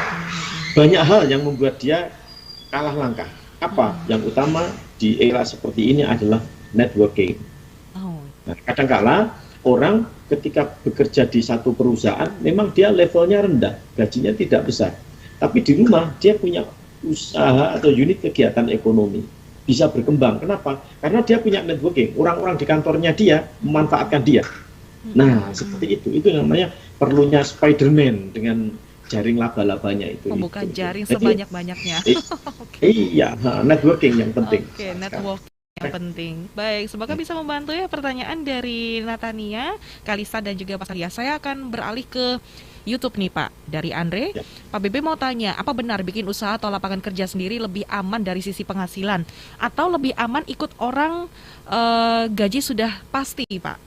Banyak hal yang membuat dia kalah langkah. Apa yang utama di era seperti ini adalah networking. Nah, kadang-kala orang ketika bekerja di satu perusahaan memang dia levelnya rendah, gajinya tidak besar, tapi di rumah dia punya usaha atau unit kegiatan ekonomi, bisa berkembang. Kenapa? Karena dia punya networking. Orang-orang di kantornya dia memanfaatkan dia. Nah, seperti itu. Itu namanya perlunya Spiderman dengan jaring laba-labanya itu. Membuka jaring sebanyak-banyaknya. Iya, networking yang penting. Oke, networking yang penting. Baik, semoga bisa membantu ya pertanyaan dari Natania, Kalisa dan juga Mas Arya. Saya akan beralih ke YouTube nih Pak, dari Andre. Pak Bebe mau tanya, apa benar bikin usaha atau lapangan kerja sendiri lebih aman dari sisi penghasilan? Atau lebih aman ikut orang gaji sudah pasti Pak?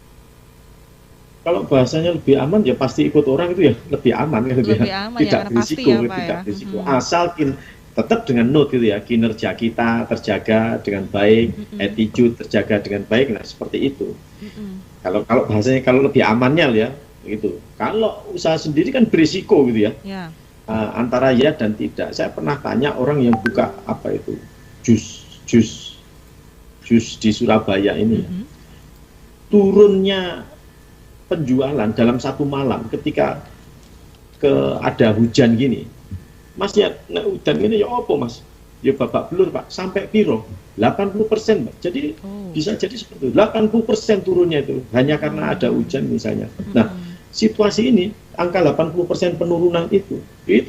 Kalau bahasanya lebih aman ya pasti ikut orang itu ya lebih aman kan gitu ya. Aman, tidak ya, berisiko, ya, tidak berisiko. Asal tetap dengan note gitu ya, kinerja kita terjaga dengan baik, attitude terjaga dengan baik, nah seperti itu. Kalau bahasanya kalau lebih amannya ya gitu. Kalau usaha sendiri kan berisiko gitu ya. Antara ya dan tidak. Saya pernah tanya orang yang buka apa itu jus di Surabaya ini ya. Turunnya penjualan dalam satu malam ketika ada hujan gini. Mas ya hujan gini ya apa Mas? Ya babak belur Pak, sampai piro? 80% Pak. Jadi bisa jadi seperti itu. 80% turunnya itu hanya karena ada hujan misalnya. Nah, situasi ini angka 80% penurunan itu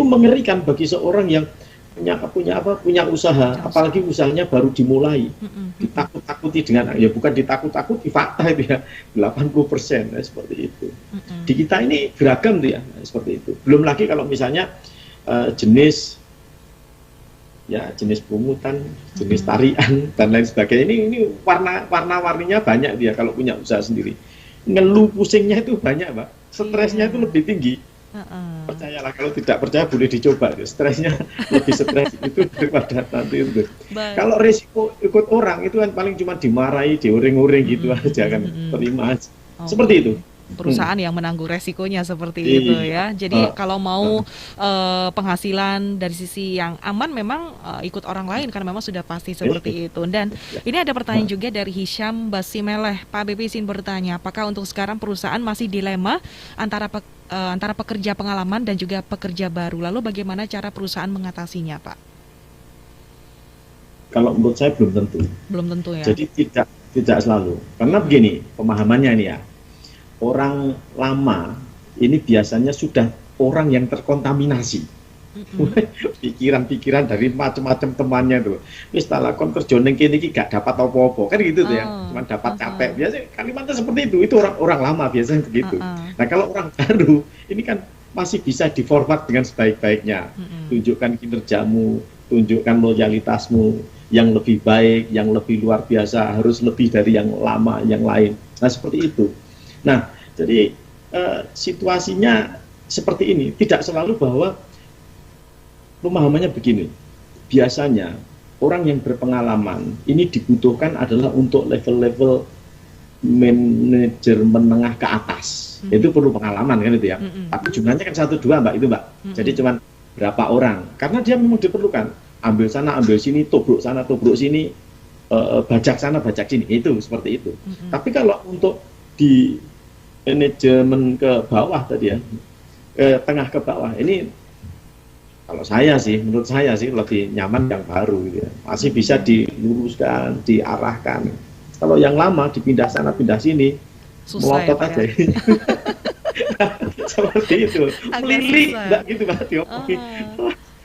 mengerikan bagi seorang yang punya usaha, apalagi usahanya baru dimulai. Ditakut-takuti dengan ya bukan ditakut-takuti, fakta itu ya 80% ya, seperti itu. Di kita ini beragam tuh ya seperti itu. Belum lagi kalau misalnya jenis pungutan, jenis tarian dan lain sebagainya. Ini warna-warninya banyak dia kalau punya usaha sendiri. Ngeluh pusingnya itu banyak Pak. Stresnya itu lebih tinggi. Percayalah, kalau tidak percaya boleh dicoba. Stresnya lebih stres itu daripada nanti itu. Kalau risiko ikut orang itu kan paling cuma dimarahi, diuring-uring gitu aja kan, terima aja. Seperti itu. Perusahaan yang menanggung resikonya seperti itu ya. Jadi kalau mau penghasilan dari sisi yang aman memang ikut orang lain karena memang sudah pasti seperti itu. Dan ini ada pertanyaan juga dari Hisham Basimeleh. Pak Bebe izin bertanya, apakah untuk sekarang perusahaan masih dilema antara pekerja pengalaman dan juga pekerja baru? Lalu bagaimana cara perusahaan mengatasinya Pak? Kalau menurut saya belum tentu. Belum tentu ya. Jadi tidak selalu. Karena begini pemahamannya ini ya. Orang lama ini biasanya sudah orang yang terkontaminasi. Pikiran-pikiran dari macam-macam temannya tuh. Wis tak lakon kerja ning kene iki gak dapat apa-apa. Kan gitu tuh ya. Cuma dapat capek. Biasanya kalimatnya seperti itu. Itu orang lama biasanya begitu. Nah, kalau orang baru ini kan masih bisa di-forward dengan sebaik-baiknya. Tunjukkan kinerjamu, tunjukkan loyalitasmu yang lebih baik, yang lebih luar biasa, harus lebih dari yang lama, yang lain. Nah, seperti itu. Nah, jadi situasinya seperti ini. Tidak selalu bahwa pemahamannya begini. Biasanya orang yang berpengalaman ini dibutuhkan adalah untuk level-level manajer menengah ke atas. Itu perlu pengalaman kan itu ya. Tapi jumlahnya kan 1-2 Mbak, itu Mbak. Jadi cuman berapa orang, karena dia memang diperlukan. Ambil sana, ambil sini, tobruk sana, tobruk sini, bajak sana, bajak sini, itu seperti itu. Tapi kalau untuk di manajemen ke bawah tadi ya, ke tengah ke bawah, ini kalau saya sih, menurut saya sih lebih nyaman yang baru gitu ya. Masih bisa diluruskan, diarahkan. Kalau yang lama dipindah sana, pindah sini, melotot aja. Seperti itu. Melili, enggak gitu Mbak Tio.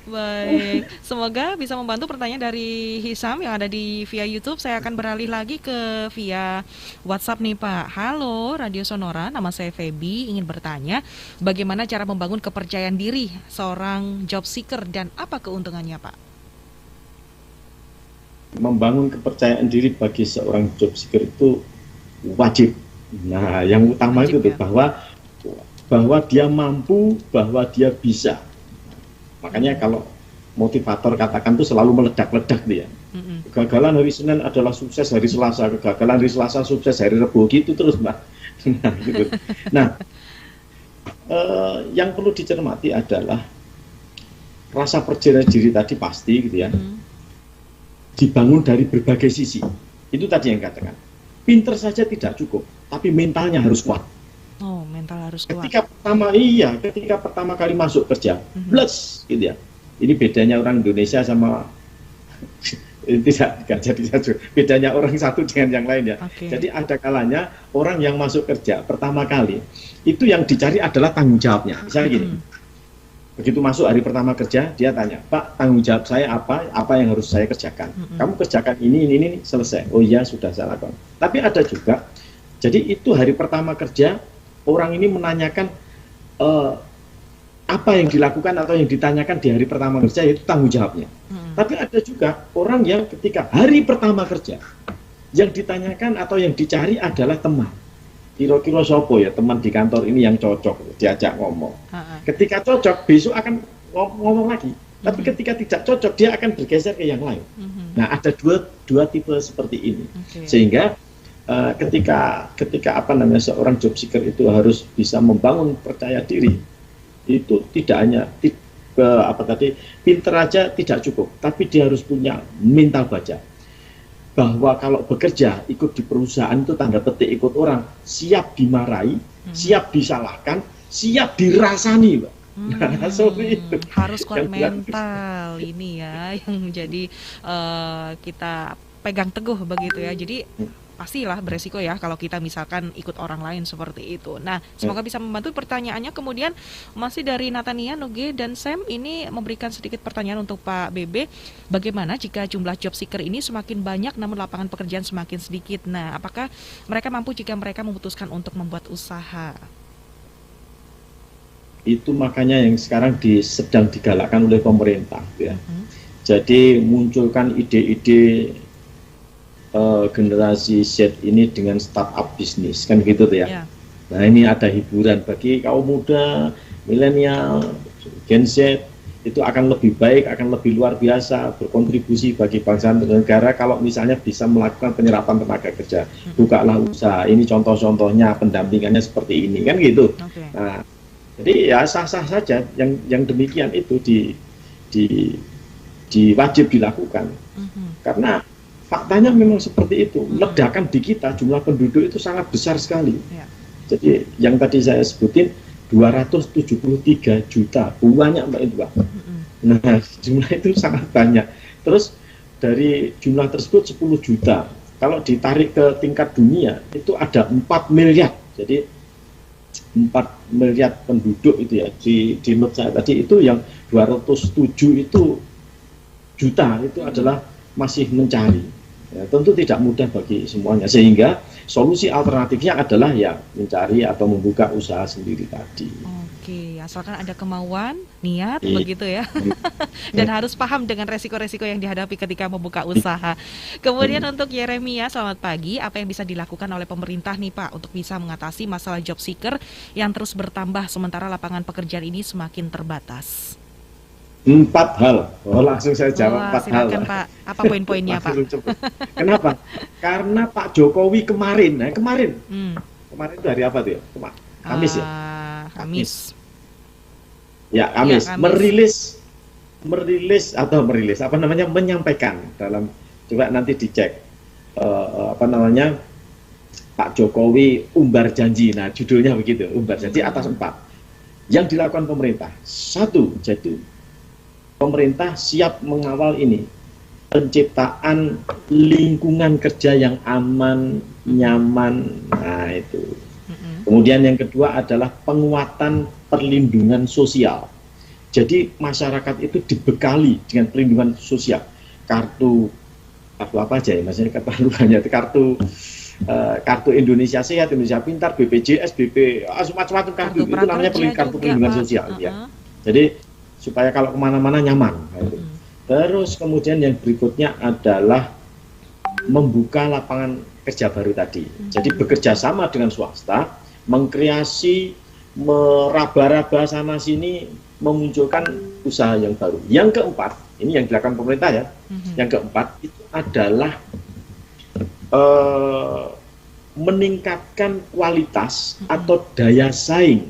Baik, semoga bisa membantu pertanyaan dari Hisam yang ada di via YouTube. Saya akan beralih lagi ke via WhatsApp nih Pak. Halo Radio Sonora, nama saya Feby, ingin bertanya bagaimana cara membangun kepercayaan diri seorang job seeker dan apa keuntungannya Pak? Membangun kepercayaan diri bagi seorang job seeker itu wajib. Nah, yang utama wajib, itu ya? bahwa dia mampu, bahwa dia bisa. Makanya kalau motivator katakan itu selalu meledak-ledak dia. Kegagalan hari Senin adalah sukses hari Selasa, kegagalan hari Selasa sukses hari Rabu, gitu terus Mbak. Nah, gitu. Nah, yang perlu dicermati adalah rasa percaya diri tadi pasti gitu ya. Dibangun dari berbagai sisi. Itu tadi yang katakan. Pinter saja tidak cukup, tapi mentalnya harus kuat. Oh, mental harus kuat. Ketika pertama kali masuk kerja, plus gitu ya. Ini bedanya orang Indonesia sama tidak jadi satu. Bedanya orang satu dengan yang lain ya. Jadi ada kalanya orang yang masuk kerja pertama kali itu yang dicari adalah tanggung jawabnya. Misalnya gini. Begitu masuk hari pertama kerja, dia tanya, "Pak, tanggung jawab saya apa? Apa yang harus saya kerjakan?" Kamu kerjakan ini, selesai. Oh iya, sudah saya lakukan. Tapi ada juga, jadi itu hari pertama kerja, orang ini menanyakan apa yang dilakukan atau yang ditanyakan di hari pertama kerja, yaitu tanggung jawabnya. Tapi ada juga orang yang ketika hari pertama kerja, yang ditanyakan atau yang dicari adalah teman. Kira-kira sopo ya teman di kantor ini yang cocok diajak ngomong. Ketika cocok besok akan ngomong lagi. Tapi ketika tidak cocok dia akan bergeser ke yang lain. Nah ada dua tipe seperti ini. Sehingga ketika seorang job seeker itu harus bisa membangun percaya diri. Itu tidak hanya pinter aja tidak cukup, tapi dia harus punya mental baja. Bahwa kalau bekerja ikut di perusahaan itu tanda petik ikut orang, siap dimarahi, siap disalahkan, siap dirasani, Mbak. Nah, itu. Harus kuat mental ini ya yang jadi kita pegang teguh begitu ya. Jadi pastilah beresiko ya kalau kita misalkan ikut orang lain seperti itu. Nah, semoga bisa membantu pertanyaannya. Kemudian masih dari Natania, Nuge, dan Sam ini memberikan sedikit pertanyaan untuk Pak Bebe. Bagaimana jika jumlah job seeker ini semakin banyak namun lapangan pekerjaan semakin sedikit? Nah, apakah mereka mampu jika mereka memutuskan untuk membuat usaha? Itu makanya yang sekarang sedang digalakkan oleh pemerintah ya. Jadi munculkan ide-ide generasi Z ini dengan startup bisnis kan gitu tuh ya. Nah ini ada hiburan bagi kaum muda, milenial, Gen Z itu akan lebih baik, akan lebih luar biasa berkontribusi bagi bangsa dan negara kalau misalnya bisa melakukan penyerapan tenaga kerja. Bukalah usaha. Ini contoh-contohnya pendampingannya seperti ini kan gitu. Nah jadi ya sah-sah saja yang demikian itu wajib dilakukan karena faktanya memang seperti itu. Ledakan di kita jumlah penduduk itu sangat besar sekali. Jadi yang tadi saya sebutin 273 juta, banyak Mbak itu Pak. Nah jumlah itu sangat banyak. Terus dari jumlah tersebut 10 juta, kalau ditarik ke tingkat dunia itu ada 4 miliar. Jadi 4 miliar penduduk itu ya di note saya tadi itu yang 207 itu juta itu adalah masih mencari. Ya, tentu tidak mudah bagi semuanya sehingga solusi alternatifnya adalah ya mencari atau membuka usaha sendiri tadi. Oke, asalkan ada kemauan, niat begitu ya. Dan harus paham dengan resiko-resiko yang dihadapi ketika membuka usaha. Kemudian untuk Yeremia, selamat pagi. Apa yang bisa dilakukan oleh pemerintah nih Pak untuk bisa mengatasi masalah job seeker yang terus bertambah sementara lapangan pekerjaan ini semakin terbatas? 4 hal. Langsung saya jawab 4 hal. Silakan Pak. Apa poin-poinnya Pak? Kenapa? Karena Pak Jokowi kemarin itu hari apa tuh ya? Kamis ya? Kamis. Ya, Kamis. Merilis menyampaikan dalam, coba nanti dicek Pak Jokowi umbar janji. Nah, judulnya begitu, umbar janji atas 4 yang dilakukan pemerintah. 1, jadi pemerintah siap mengawal ini, penciptaan lingkungan kerja yang aman, nyaman. Nah, itu. Kemudian yang kedua adalah penguatan perlindungan sosial. Jadi masyarakat itu dibekali dengan perlindungan sosial. Kartu apa aja ya, maksudnya kartu Indonesia Sehat, Indonesia Pintar, BPJS, macam-macam kartu itu namanya kartu perlindungan sosial. Ya. Jadi supaya kalau kemana-mana nyaman. Terus kemudian yang berikutnya adalah membuka lapangan kerja baru tadi. Jadi bekerja sama dengan swasta, mengkreasi, meraba-raba sana sini, memunculkan usaha yang baru. Yang keempat, ini yang dilakukan pemerintah ya. Yang keempat itu adalah meningkatkan kualitas atau daya saing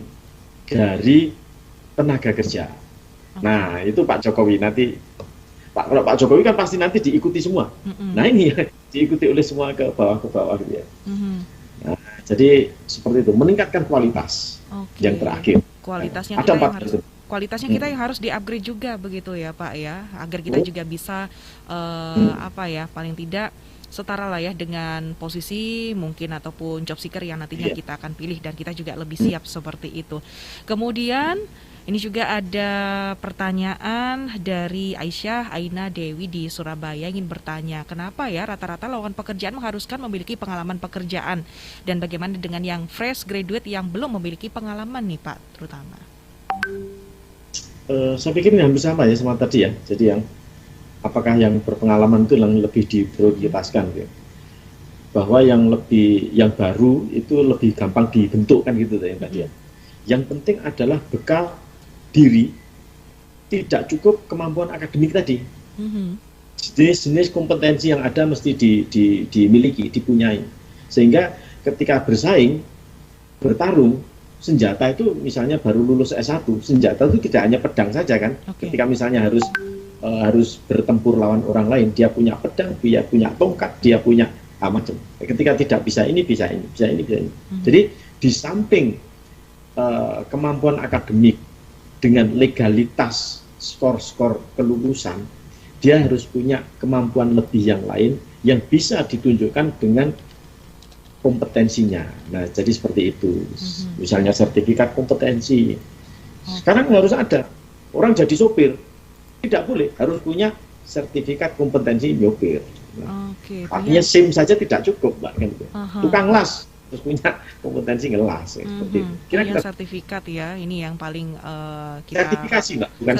dari tenaga kerja. Nah, itu Pak Jokowi nanti. Kalau Pak Jokowi kan pasti nanti diikuti semua. Nah, ini diikuti oleh semua ke bawah gitu ya. Nah, jadi seperti itu, meningkatkan kualitas. Yang terakhir. Kualitasnya kita yang harus kualitasnya kita yang harus di-upgrade juga begitu ya Pak ya, agar kita juga bisa paling tidak setara lah ya dengan posisi mungkin ataupun job seeker yang nantinya kita akan pilih, dan kita juga lebih siap seperti itu. Kemudian ini juga ada pertanyaan dari Aisyah Aina Dewi di Surabaya, ingin bertanya, kenapa ya rata-rata lowongan pekerjaan mengharuskan memiliki pengalaman pekerjaan, dan bagaimana dengan yang fresh graduate yang belum memiliki pengalaman nih Pak, terutama? Saya pikir ini hampir sama ya sama tadi ya. Jadi yang apakah yang berpengalaman itu yang lebih diprioritaskan gitu. Bahwa yang baru itu lebih gampang dibentuk kan gitu tadi ya. Yang penting adalah bekal diri, tidak cukup kemampuan akademik tadi. Jenis-jenis kompetensi yang ada mesti dimiliki, dipunyai. Sehingga ketika bersaing, bertarung, senjata itu misalnya baru lulus S1, senjata itu tidak hanya pedang saja kan. Ketika misalnya harus bertempur lawan orang lain, dia punya pedang, dia punya tongkat, dia punya macam. Ketika tidak bisa ini, bisa ini. Jadi di samping kemampuan akademik dengan legalitas skor-skor kelulusan, dia harus punya kemampuan lebih yang lain yang bisa ditunjukkan dengan kompetensinya. Nah, jadi seperti itu. Misalnya sertifikat kompetensi. Sekarang harus ada. Orang jadi sopir, tidak boleh, harus punya sertifikat kompetensi nyopir. Nah, artinya SIM saja tidak cukup, Mbak. Kan? Tukang las harus punya kompetensi ngelas. Seperti itu. Kira-kira sertifikat ya, ini yang paling kita sertifikasi, Mbak, bukan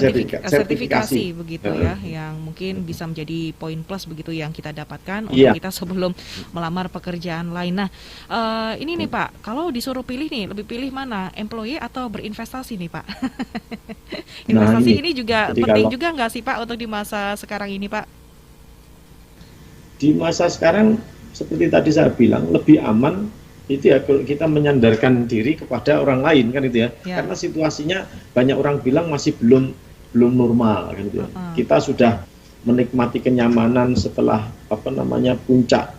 sertifikasi begitu ya, yang mungkin bisa menjadi poin plus begitu yang kita dapatkan untuk kita sebelum melamar pekerjaan lain. Nah, ini nih Pak, kalau disuruh pilih nih, lebih pilih mana, employee atau berinvestasi nih Pak? Investasi ini juga penting juga nggak sih Pak untuk di masa sekarang ini Pak? Di masa sekarang seperti tadi saya bilang, lebih aman itu ya kalau kita menyandarkan diri kepada orang lain kan itu ya. Karena situasinya banyak orang bilang masih belum normal kan itu ya. Kita sudah menikmati kenyamanan setelah puncak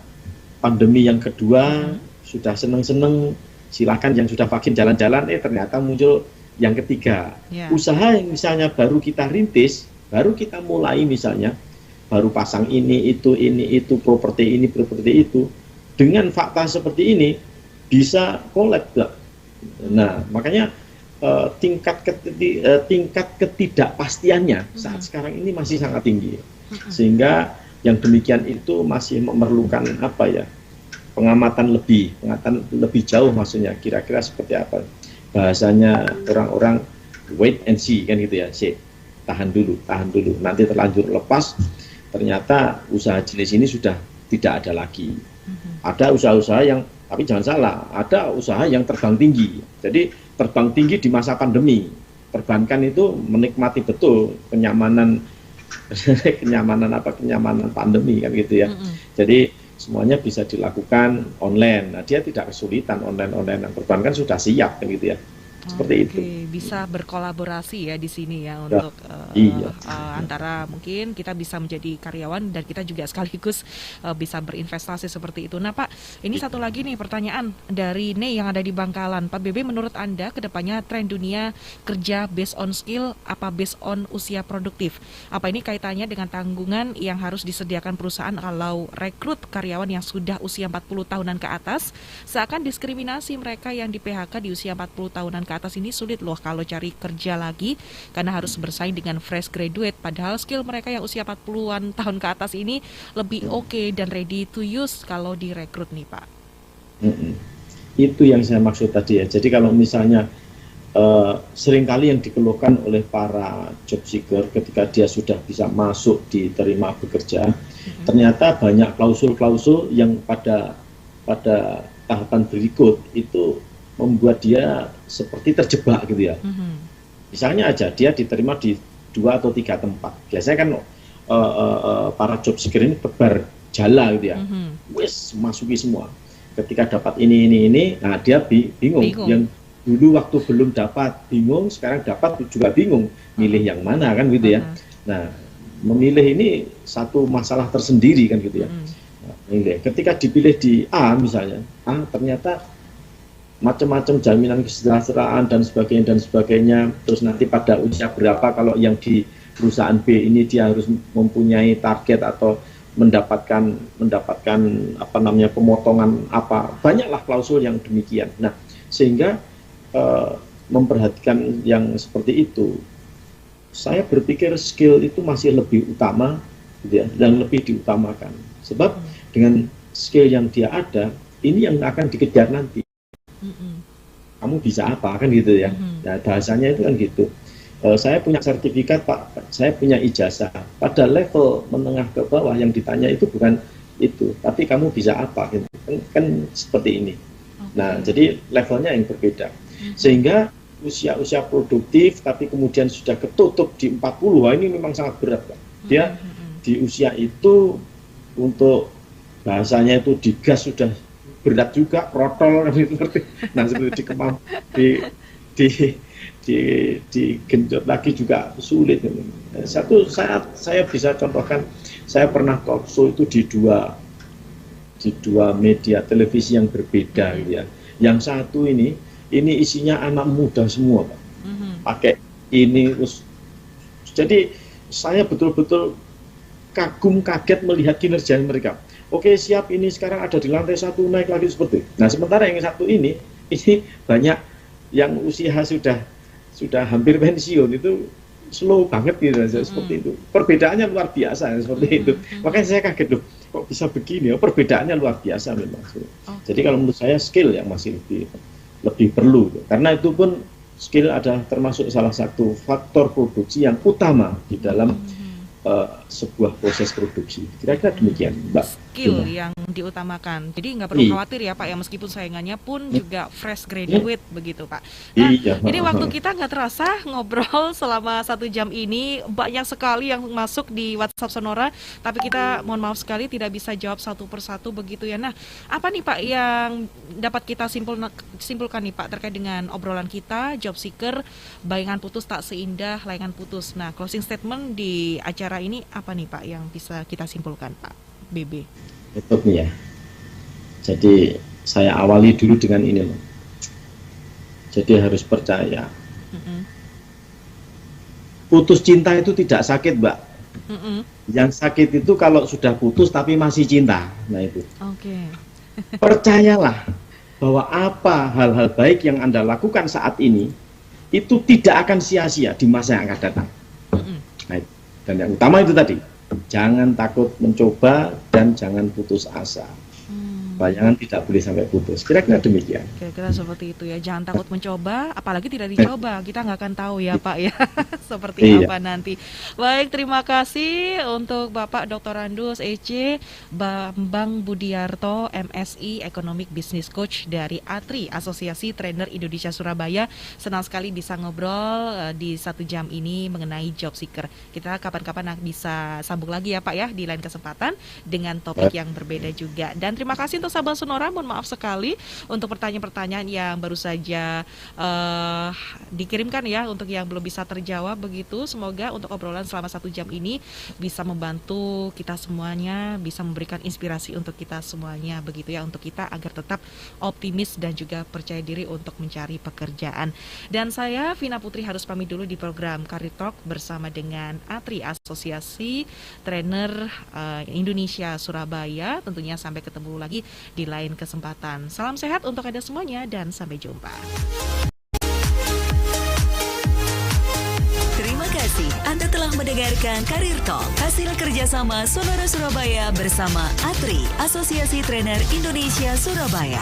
pandemi yang kedua, sudah seneng-seneng, silakan yang sudah vaksin jalan-jalan, ternyata muncul yang ketiga. Usaha yang misalnya baru kita rintis, baru kita mulai misalnya, baru pasang ini itu, properti ini, properti itu, dengan fakta seperti ini bisa collab. Nah, makanya tingkat ketidakpastiannya saat sekarang ini masih sangat tinggi, sehingga yang demikian itu masih memerlukan pengamatan lebih jauh, maksudnya kira-kira seperti apa bahasanya orang-orang, wait and see kan gitu ya, tahan dulu, nanti terlanjur lepas ternyata usaha jenis ini sudah tidak ada lagi. Ada usaha-usaha yang, tapi jangan salah, ada usaha yang terbang tinggi. Jadi terbang tinggi di masa pandemi. Perbankan itu menikmati betul kenyamanan pandemi kan gitu ya. Jadi semuanya bisa dilakukan online. Nah, dia tidak kesulitan online. Perbankan sudah siap kan gitu ya. Seperti itu. Bisa berkolaborasi ya di sini ya untuk antara mungkin kita bisa menjadi karyawan dan kita juga sekaligus bisa berinvestasi seperti itu. Nah Pak, ini satu lagi nih pertanyaan dari Nei yang ada di Bangkalan. Pak Bebe, menurut Anda kedepannya tren dunia kerja based on skill apa based on usia produktif? Apa ini kaitannya dengan tanggungan yang harus disediakan perusahaan kalau rekrut karyawan yang sudah usia 40 tahunan ke atas? Seakan diskriminasi mereka yang di PHK di usia 40 tahunan ke atas ini sulit loh kalau cari kerja lagi karena harus bersaing dengan fresh graduate, padahal skill mereka yang usia 40-an tahun ke atas ini lebih oke dan ready to use kalau direkrut nih Pak. Itu yang saya maksud tadi ya. Jadi kalau misalnya seringkali yang dikeluhkan oleh para job seeker ketika dia sudah bisa masuk diterima bekerja, ternyata banyak klausul-klausul yang pada tahapan berikut itu membuat dia seperti terjebak gitu ya. Misalnya aja dia diterima di 2 atau 3 tempat. Biasanya kan para job seeker ini tebar jala gitu ya. Wes masuki semua. Ketika dapat ini, nah dia bingung. Yang dulu waktu belum dapat bingung, sekarang dapat juga bingung. Milih yang mana kan gitu ya. Nah, memilih ini satu masalah tersendiri kan gitu ya. Ketika dipilih di A misalnya, ternyata macam-macam jaminan kesejahteraan dan sebagainya, terus nanti pada usia berapa kalau yang di perusahaan B ini dia harus mempunyai target atau mendapatkan pemotongan banyaklah klausul yang demikian. Nah, sehingga memperhatikan yang seperti itu, saya berpikir skill itu masih lebih utama gitu ya, dan lebih diutamakan sebab dengan skill yang dia ada ini yang akan dikejar nanti. Kamu bisa apa kan gitu ya. Nah, bahasanya itu kan gitu. Saya punya sertifikat Pak, saya punya ijazah. Pada level menengah ke bawah yang ditanya itu bukan itu, tapi kamu bisa apa gitu. Kan seperti ini. Nah, jadi levelnya yang berbeda. Sehingga usia produktif tapi kemudian sudah ketutup di 40, wah ini memang sangat berat Pak. Dia di usia itu untuk bahasanya itu digas sudah berat juga, protol seperti. Nah, seperti digenjot lagi juga sulit. Satu saat saya bisa contohkan, saya pernah talk show itu di dua media televisi yang berbeda gitu ya. Yang satu ini isinya anak muda semua Pak. Pakai ini terus. Jadi saya betul-betul kagum kaget melihat kinerja mereka. Oke, siap, ini sekarang ada di lantai 1, naik lagi seperti. Nah, sementara yang satu ini banyak yang usia sudah hampir pensiun, itu slow banget gitu, seperti itu. Perbedaannya luar biasa seperti itu. Makanya saya kaget loh, kok bisa begini? Perbedaannya luar biasa memang. Jadi kalau menurut saya skill yang masih lebih perlu, karena itu pun skill adalah termasuk salah satu faktor produksi yang utama di dalam sebuah proses produksi. Kira-kira demikian, Mbak. Skill yang diutamakan. Jadi nggak perlu khawatir ya Pak ya, meskipun saingannya pun juga fresh graduate begitu Pak. Nah, ini waktu kita nggak terasa ngobrol selama 1 jam ini, banyak sekali yang masuk di WhatsApp Sonora, tapi kita mohon maaf sekali tidak bisa jawab satu persatu begitu ya. Nah, apa nih Pak yang dapat kita simpulkan nih Pak terkait dengan obrolan kita, job seeker, bayangan putus tak seindah layangan putus. Nah, closing statement di acara ini apa nih Pak yang bisa kita simpulkan Pak BB? Betul ya. Jadi saya awali dulu dengan ini loh. Jadi harus percaya. Putus cinta itu tidak sakit Mbak. Yang sakit itu kalau sudah putus tapi masih cinta. Nah itu. Percayalah bahwa hal-hal baik yang Anda lakukan saat ini itu tidak akan sia-sia di masa yang akan datang. Nah, dan yang utama itu tadi, jangan takut mencoba dan jangan putus asa. Bayangan tidak boleh sampai putus. Kira-kira demikian. Kira-kira seperti itu ya. Jangan takut mencoba, apalagi tidak dicoba. Kita nggak akan tahu ya Pak ya, seperti apa nanti. Baik, terima kasih untuk Bapak Dr. Randus EC Bambang Budiarto, MSI Economic Business Coach dari ATRI, Asosiasi Trainer Indonesia Surabaya. Senang sekali bisa ngobrol di 1 jam ini mengenai job seeker. Kita kapan-kapan bisa sambung lagi ya Pak ya di lain kesempatan dengan topik yang berbeda juga. Dan terima kasih untuk untuk sahabat Sonora, mohon maaf sekali untuk pertanyaan-pertanyaan yang baru saja dikirimkan ya, untuk yang belum bisa terjawab begitu. Semoga untuk obrolan selama 1 jam ini bisa membantu kita semuanya, bisa memberikan inspirasi untuk kita semuanya begitu ya, untuk kita agar tetap optimis dan juga percaya diri untuk mencari pekerjaan. Dan saya Vina Putri harus pamit dulu di program Career Talk bersama dengan ATRI, Asosiasi Trainer Indonesia Surabaya. Tentunya sampai ketemu lagi di lain kesempatan. Salam sehat untuk Anda semuanya dan sampai jumpa. Terima kasih Anda telah mendengarkan Career Talk, hasil kerjasama Sonora Surabaya bersama ATRI, Asosiasi Trainer Indonesia Surabaya.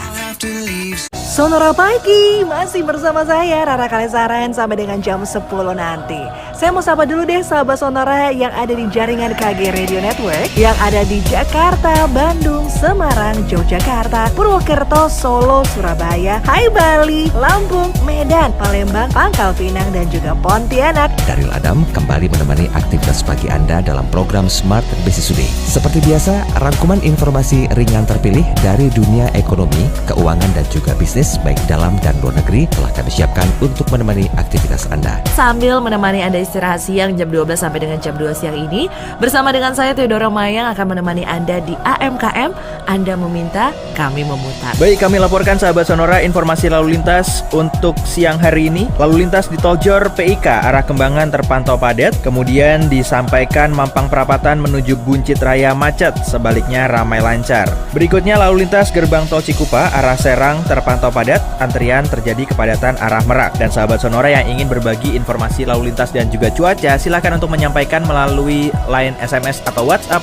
Sonora Pagi, masih bersama saya Rara Kalesaran sampai dengan jam 10 nanti. Saya mau sapa dulu deh sahabat Sonora yang ada di jaringan KG Radio Network, yang ada di Jakarta, Bandung, Semarang, Yogyakarta, Purwokerto, Solo, Surabaya, Hai Bali, Lampung, Medan, Palembang, Pangkal Pinang, dan juga Pontianak. Daryl Adam kembali menemani aktivitas pagi Anda dalam program Smart Business Today. Seperti biasa, rangkuman informasi ringan terpilih dari dunia ekonomi, keuangan, dan juga bisnis baik dalam dan luar negeri telah kami siapkan untuk menemani aktivitas Anda. Sambil menemani Anda istirahat siang jam 12 sampai dengan jam 2 siang ini, bersama dengan saya Theodora Mayang akan menemani Anda di AMKM. Anda meminta, kami memutar. Baik, kami laporkan sahabat Sonora informasi lalu lintas untuk siang hari ini. Lalu lintas di Tol Jor PIK arah Kembangan terpantau padat, kemudian disampaikan Mampang Perapatan menuju Buncit Raya macet, sebaliknya ramai lancar. Berikutnya lalu lintas Gerbang Tol Cikupa arah Serang terpantau padat, antrian terjadi kepadatan arah Merak. Dan sahabat Sonora yang ingin berbagi informasi lalu lintas dan juga cuaca, silakan untuk menyampaikan melalui line SMS atau WhatsApp.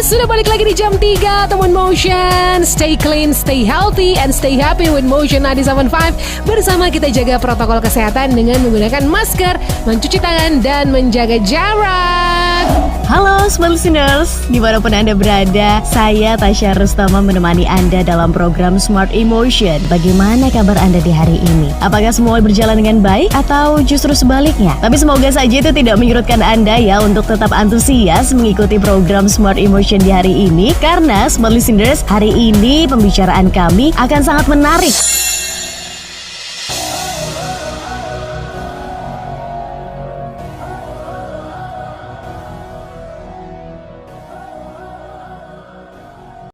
Sudah balik lagi di jam 3 teman Motion. Stay clean, stay healthy, and stay happy with Motion 97.5. Bersama kita jaga protokol kesehatan dengan menggunakan masker, mencuci tangan, dan menjaga jarak. Halo Smart Listeners, dimanapun Anda berada, saya Tasya Rustama menemani Anda dalam program Smart Emotion. Bagaimana kabar Anda di hari ini? Apakah semua berjalan dengan baik atau justru sebaliknya? Tapi semoga saja itu tidak menyurutkan Anda ya untuk tetap antusias mengikuti program Smart Emotion di hari ini. Karena Smart Listeners, hari ini pembicaraan kami akan sangat menarik.